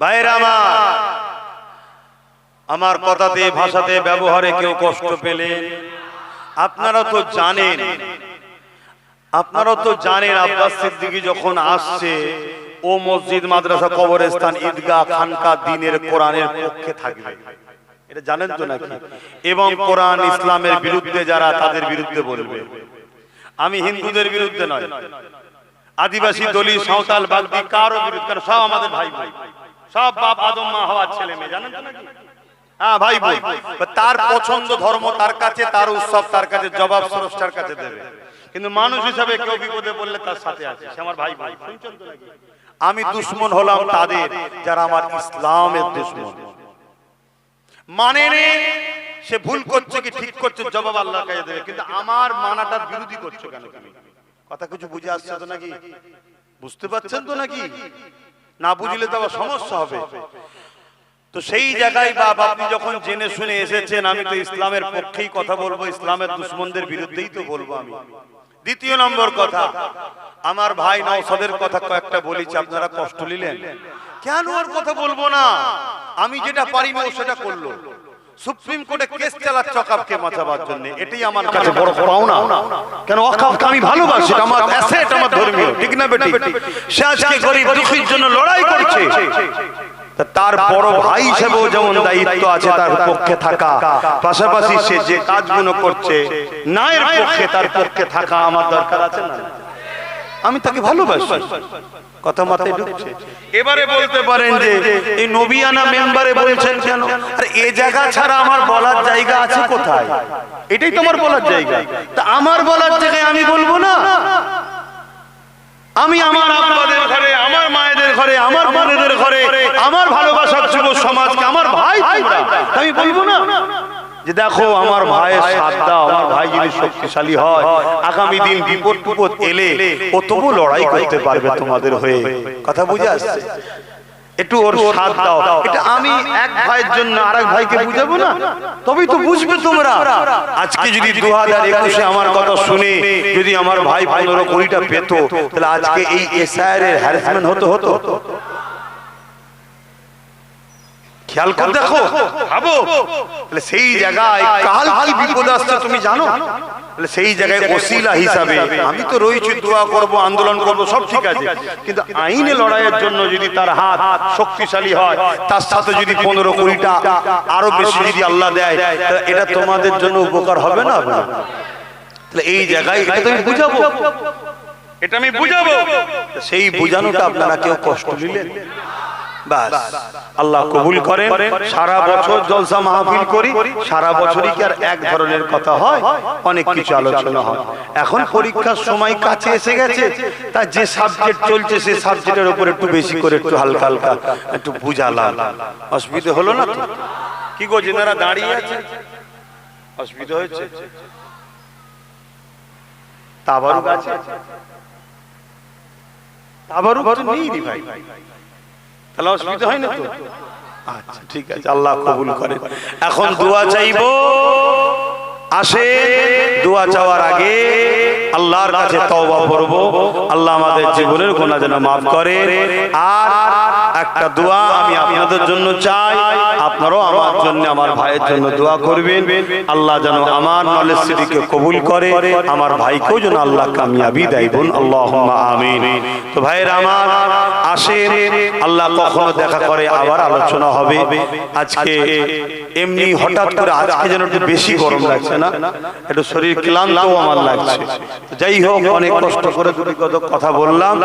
Speaker 2: ভাইরা আমার,
Speaker 1: আমার কথাতে ভাষাতে ব্যবহারে কেউ কষ্ট পেলেন? আপনারা তো জানেন আব্বাস সিদ্দিকী যখন আসছে ও মসজিদ, মাদ্রাসা, কবরস্থান, ঈদগাহ, খানকা দ্বীনের কোরআনের পক্ষে থাকবে, এটা জানেন তো নাকি? এবং কোরআন ইসলামের বিরুদ্ধে যারা, তাদের বিরুদ্ধে বলবে। আমি হিন্দুদের বিরুদ্ধে নয়, আদিবাসী, দলিত, সাঁওতাল, বাগদি কারো বিরুদ্ধে, কারণ সব আমাদের ভাই ভাই, সব বাপ আদম মা হওয়ার ছেলে মেয়ে, জানেন তো নাকি? হ্যাঁ ভাই ভাই, তার পছন্দ ধর্ম তার কাছে, তার উৎসব তার কাছে, জবাব স্রষ্টার কাছে দেবে। কিন্তু মানুষ হিসাবে কেউ বিপদে পড়লে তার সাথে আছে, সে আমার ভাই ভাই। শুনছেন তো নাকি? আমি দুশমন হলাম তাদের যারা আমার ইসলামের দুশমন। মানে সে ভুল করছে কি ঠিক করছে জবাব আল্লাহর কাছে দেবে, কিন্তু আমার মানাটার বিরোধী করছো কেন তুমি? কথা কিছু বুঝে আসছে তো নাকি? বুঝতে পারছেন তো নাকি? না বুঝলে তো আবার সমস্যা হবে। তো সেই জায়গায় বাপ, আপনি যখন জেনে শুনে এসেছেন, আমি তো ইসলামের পক্ষেই কথা বলবো, ইসলামের দুশমনদের বিরুদ্ধেই তো বলবো আমি। দ্বিতীয় নম্বর কথা, আমার ভাই নওশাদের কথা কয়েকটা বলেছি, আপনারা কষ্ট নিলেন কেন? আর কথা বলবো না, আমি যেটা পারি না ও সেটা করলো। সুপ্রিম কোর্টে কেস চালাচ্ছে ওয়াকফকে বাঁচাবার জন্য, এটাই আমার কাছে বড় পাওনা। কেন? ওয়াকফকে আমি ভালোবাসি, আমার অ্যাসেট, আমার ধর্মীয়, ঠিক না বেটি? সে আজকে গরিব দুঃখীর জন্য লড়াই করছে, তার বড় ভাই হিসেবেও যেমন দায়িত্ব আছে তার পক্ষে থাকা, পাশাপাশি সে যে কাজগুলো করছে ন্যায়ের পক্ষে, তার পক্ষে থাকা আমার দরকার আছে না? আমি তাকে ভালোবাসি। কথা মাথায় ঢুকছে? এবারে বলতে পারেন যে এই নবিয়ানা মেম্বারে বলছেন কেন? আর এই জায়গা ছাড়া আমার বলার জায়গা আছে কোথায়? এটাই তোমার বলার জায়গা, তা আমার বলার জায়গায় আমি বলবো না? আমি আমার আব্বাদের ঘরে, আমার মায়েদের ঘরে, আমার বোনেদের ঘরে, আমার ভালোবাসার যুব সমাজকে, আমার ভাই তোমরা, আমি বলবো না যে দেখো আমার ভাইয়ের সাথ দাও, আমার ভাই যদি শক্তিশালী হয়, আগামী দিন বিপদ টিপদ এলে ও তবু লড়াই করতে পারবে তোমাদের হয়ে। কথা বুঝে আসছে? একটু ওর সাথ দাও। এটা আমি এক ভাইয়ের জন্য আরেক ভাইকে বুঝাবো না? তবেই তো বুঝবে তোমরা। আজকে যদি 2021-এ আমার কথা শুনে যদি আমার ভাই 15 কোটিটা পেত, তাহলে আজকে এই এসআইআর এর হ্যারাসমেন্ট হতো? খেয়াল করে দেখো, ভাবো। তাহলে সেই জায়গায় কাল কি বিপদ আসছে তুমি জানো? তাহলে সেই জায়গায় ওসিলা হিসাবে আমি তো রয়েছি, দোয়া করব, আন্দোলন করব, সব ঠিক আছে, কিন্তু আইনে লড়াইয়ের জন্য যদি তার হাত শক্তিশালী হয়, তার সাথে যদি 15 কোটিটা আরো বেশি যদি আল্লাহ দেয়, তাহলে এটা তোমাদের জন্য উপকার হবে না? তাহলে এই জায়গায় এটা তুমি বুঝাবো, এটা আমি বুঝাবো। সেই বুঝানোটা আপনারা কেউ কষ্ট নিলেন? বাস, আল্লাহ কবুল করেন। সারা বছর জলসা মাহফিল করি, সারা বছরই কি আর এক ধরনের কথা হয়? অনেক কিছু আলোচনা হয়। এখন পরীক্ষার সময় কাছে এসে গেছে, তা যে সাবজেক্ট চলছে সেই সাবজেক্টের উপর একটু বেশি করে, একটু হালকা হালকা একটু বুঝালাম। অসুবিধা হলো না তো? কি গো, যেনারা দাঁড়িয়ে আছে অসুবিধা হয়েছে? তাবারুক আছে? তাবারুক তো নেই রে ভাই, তাহলে অসুবিধা হয় না তো? আচ্ছা ঠিক আছে, আল্লাহ কবুল করে। এখন দোয়া চাইবো। আসে দোয়া চাওয়ার আগে আল্লাহর কাছে তওবা করব, আল্লাহ আমাদের জীবনের গুনাহ যেন মাফ করে। আর একটা দোয়া আমি আপনাদের জন্য চাই, আপনারাও আমার জন্য, আমার ভাইয়ের জন্য দোয়া করবেন। আল্লাহ যেন আমার নলেজ সিটিকে কবুল করে, আমার ভাইকেও যেন আল্লাহ কামিয়াবি দেয়। বলুন আল্লাহুম্মা আমিন। তো ভাইয়েরা আমার, আসেন, আল্লাহ কখনো দেখা করে আবার আলোচনা হবে। আজকে এমনি হঠাৎ করে আজকে যেন একটু বেশি গরম লাগছে না, একটু শরীর ক্লান্তও আমার লাগছে। যাই হোক, অনেক কষ্ট করে দুটি কথা বললাম।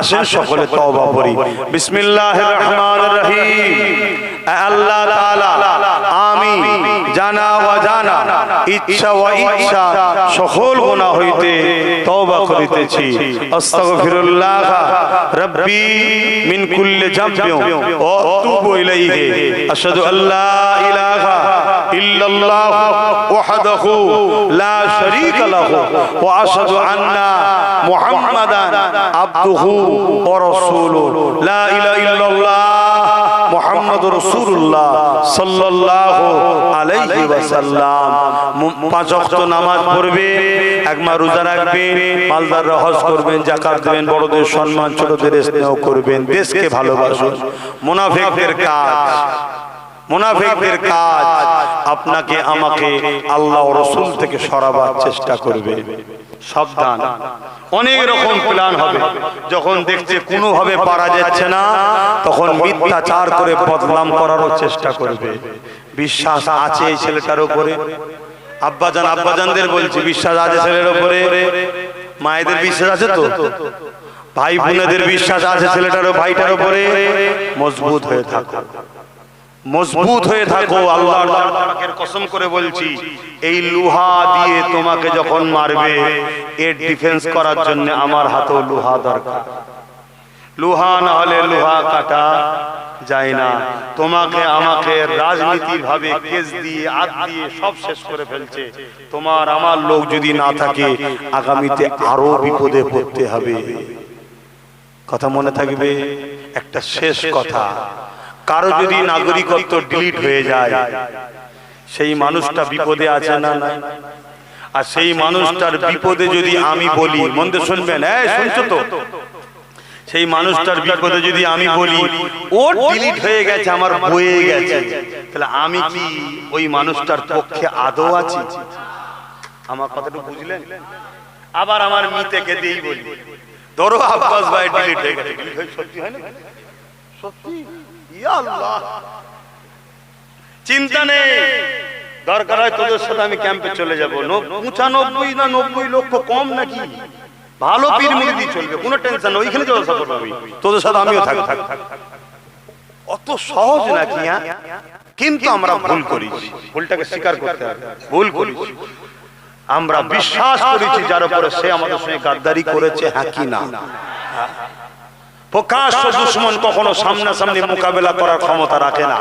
Speaker 1: আসেন সকলে তওবা করি। বিসমিল্লাহির রহমানির রহিম। আল্লাহ তাআলা, আমি জানা অজানা, ইচ্ছা ও ইচ্ছা সকল গুনাহ হইতে তওবা করিতেছি। আস্তাগফিরুল্লাহ রাব্বি মিন কুল্লি যামবি ওয়া আতুবু ইলাইহি। আশহাদু আল্লা ইলাহা ইল্লাল্লাহ ওয়াহদাহু লা শারীকা লাহু ওয়া আশহাদু আন্না মুহাম্মাদান আবদুহু ওয়া রাসূলুহু। লা ইলাহা ইল্লাল্লাহ মুহাম্মাদুর রাসূলুল্লাহ সাল্লাল্লাহু আলাইহি ওয়াসাল্লাম। 5 ওয়াক্ত নামাজ পড়বেন, একমা রোজা রাখবেন, মালদাররা হজ করবেন, যাকাত দেবেন, বড়দের সম্মান, ছোটদের স্নেহ করবেন, দেশকে ভালোবাসুন। মুনাফিকদের কাজ, মুনাফিকদের কাজ আপনাকে আমাকে আল্লাহ ও রাসূল থেকে সরাবার চেষ্টা করবে। সাবধান, অনেক রকম প্ল্যান হবে। যখন দেখছে কোনোভাবে পারা যাচ্ছে না, তখন মিথ্যাচার করে বদনাম করারও চেষ্টা করবে। বিশ্বাস আছে এই ছেলেটার উপরে? আব্বাজানদের বলছি, বিশ্বাস আছে ছেলের উপরে? মায়েদের বিশ্বাস আছে তো? ভাই বোনেদের বিশ্বাস আছে ছেলেটার ভাইটার উপরে? মজবুত হয়ে থাকো, মজবুত হয়ে থাকো। আল্লাহর পাকের কসম করে বলছি, এই লোহা দিয়ে তোমাকে যখন মারবে, এর ডিফেন্স করার জন্য আমার হাতেও লোহা দরকার। লোহা না হলে লোহা কাটা যায় না। তোমাকে আমাকে রাজনীতির ভাবে কেস দিয়ে আগ দিয়ে সব শেষ করে ফেলছে। তোমার আমার লোক যদি না থাকে, আগামীতে আরো বিপদে পড়তে হবে। কথা মনে থাকবে। একটা শেষ কথা, কারো যদি নাগরিকত্ব ডিলিট হয়ে যায়, সেই মানুষটা বিপদে আছে না? আর সেই মানুষটার বিপদে যদি আমি বলি, মন দিয়ে শুনবেন, শুনছো তো? সেই মানুষটার বিপদে যদি আমি বলি ও ডিলিট হয়ে গেছে, আমার বয়ে গেছে, তাহলে আমি কি ওই মানুষটার পক্ষে আদৌ আছি? আমার কথাটা বুঝলেন? আবার আমার মিতেকে দিয়েই বলি, ধরো আব্বাস ভাই ডিলিট হয়ে গেছে, ডিলিট হয়ে সত্যি হয় না? সত্যি? ইয়া আল্লাহ, চিন্তা নেই, দরকার হয় তোদের সাথে আমি ক্যাম্পে চলে যাবো। 95 না 90 লক্ষ কম নাকি? ভালো পীর মুরিদি চলবে, কোনো টেনশন নেই, ওইখানে জলসা করবো আমি, তোদের সাথে আমিও থাকবো। অত সহজ নাকি? কিন্তু আমরা ভুল করি, ভুলটাকে স্বীকার করতে হবে। ভুল করি, আমরা বিশ্বাস করেছি যার উপরে সে আমাদের সঙ্গে গাদ্দারি করেছে, হ্যাঁ কি না? প্রকাশ্য দুশমন কখনো সামনাসামনি মোকাবেলা করার ক্ষমতা রাখে না।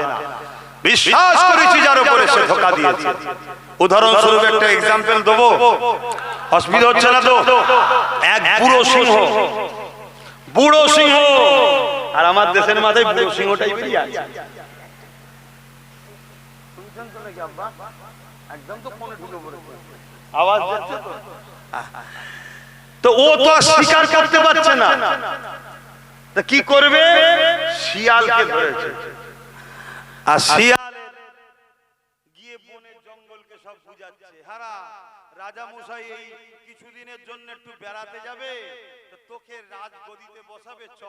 Speaker 1: বিশ্বাস করেছি যার উপরে সে ধোঁকা দিয়েছে। উদাহরণস্বরূপ একটা এক্সাম্পল দেবো, অসুবিধা হচ্ছে না তো? এক বুড়ো সিংহ, আর আমার দেশের মাথায় বুড়ো সিংহটাই বেরিয়ে আছে। আওয়াজ যাচ্ছে তো? ও তো স্বীকার করতে পারছে না, তা কি করবে? শিয়ালকে ধরেছে, আর শিয়াল গিয়ে বনের জঙ্গলকে সব বুঝাচ্ছে। হারা রাজা মশাই এই কিছুদিনের জন্য একটু বেড়াতে যাবে, তোকে রাজগদিতে বসাবে, চ।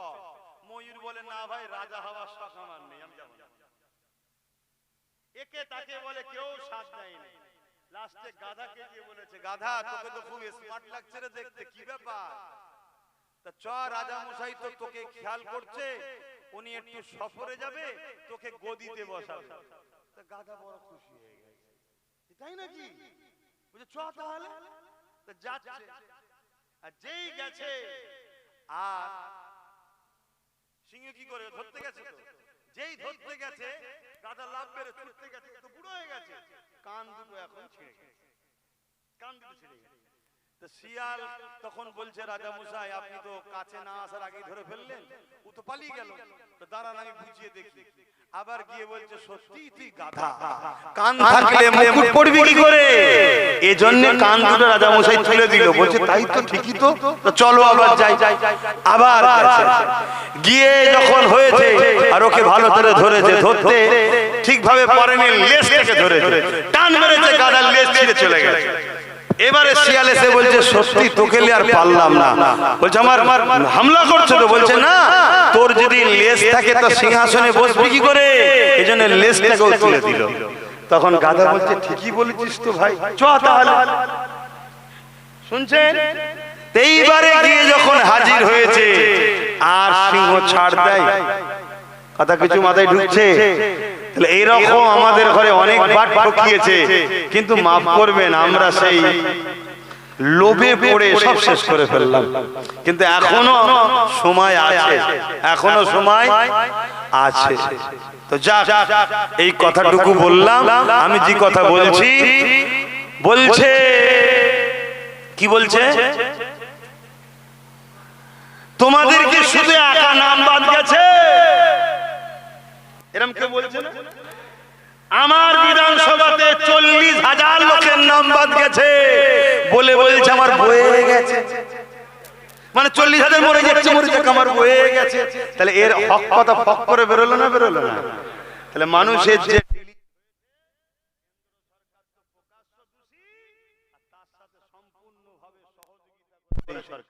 Speaker 1: ময়ূর বলে, না ভাই, রাজা হওয়ার শখ আমার নেই, আমি যাব না। একে তাকে বলে, কেউ সাথ দেয়নি। লাস্টে গাধাকে গিয়ে বলেছে, গাধা তোকে তো খুব স্মার্ট লাগছে রে দেখতে, কি ব্যাপার? তা চ, রাজা মশাই তো তোকে খেয়াল করছে, উনি একটু সফরে যাবে, তোকে গদিতে বসাবে। তা গাধা বড় খুশি হয়ে গেছে, তাই নাকি? বুঝে, চ তাহলে। তা যাচ্ছে, আর যেই গেছে, আর সিংহ কি করে ধরতে গেছে, তো যেই ধরতে গেছে, গাধা লাফ মেরে ছুটতে গেছে, তো বুড়ো হয়ে গেছে, কান দুটো এখন ছিঁড়ে গেছে, কান দুটো ছিঁড়ে গেছে। তো শিয়াল তখন বলছে, রাজা মশাই আপনি তো কাছে না আসার আগেই ধরে ফেললেন, ও তো পালিয়ে গেল, তো দাঁড়ান আমি বুঝিয়ে দেখি। আবার গিয়ে বলছে, সত্যি তুই গাধা, কান থাকলে মুকুট পড়বি কি করে? এজন্য কান দুটো রাজা মশাই তুলে দিল। বলছে, তাই তো, ঠিকই তো, চলো আবার যাই। আবার গিয়ে যখন হয়েছে, আর ওকে ভালো করে ধরেছে, ধরতে ঠিকভাবে পারেনি, লেজ থেকে ধরেছে, টান মেরেছে, গাধার লেজ ছিঁড়ে চলে গেছে। এবারে শিয়াল এসে বলছে, সত্যি তোকে আর পারলাম না। বলছে, আমার হামলা করছে তো? বলছে, না, তোর যদি লেজ থাকে তো সিংহাসনে বসবি কি করে, এজন্য লেজটাকেও তুলে দিল। তখন গাধা বলছে, ঠিকই বলেছিস তো ভাই, চ তাহলে। শুনছেন? এইবারে গিয়ে যখন হাজির হয়েছে, আর সিংহ ছাড় দেয়? কথা কিছু মাথায় ঢুকছে? তাহলে এইরকম আমাদের ঘরে অনেক বার ঠকিয়েছে, কিন্তু মাফ করবেন, আমরা সেই লোভে পড়ে সব শেষ করে ফেললাম। কিন্তু এখনো সময় আছে, এখনো সময় আছে। তো যাক, এই কথাটুকু বললাম। আমি যে কথা বলছি, বলছে কি বলছে, তোমাদেরকে শুধু একা নাম বাদ গেছে, এরকম কে বলছে না? আমার বিধানসভাতে 40,000 লোকের নাম বাদ গেছে বলে বলছে আমার বয়ে গেছে, মানে 40,000 মরে যাচ্ছে, আমার বয়ে গেছে। তাহলে এর হক কথা ফক করে বেরোলো না? তাহলে মানুষের যে
Speaker 2: এই সরকার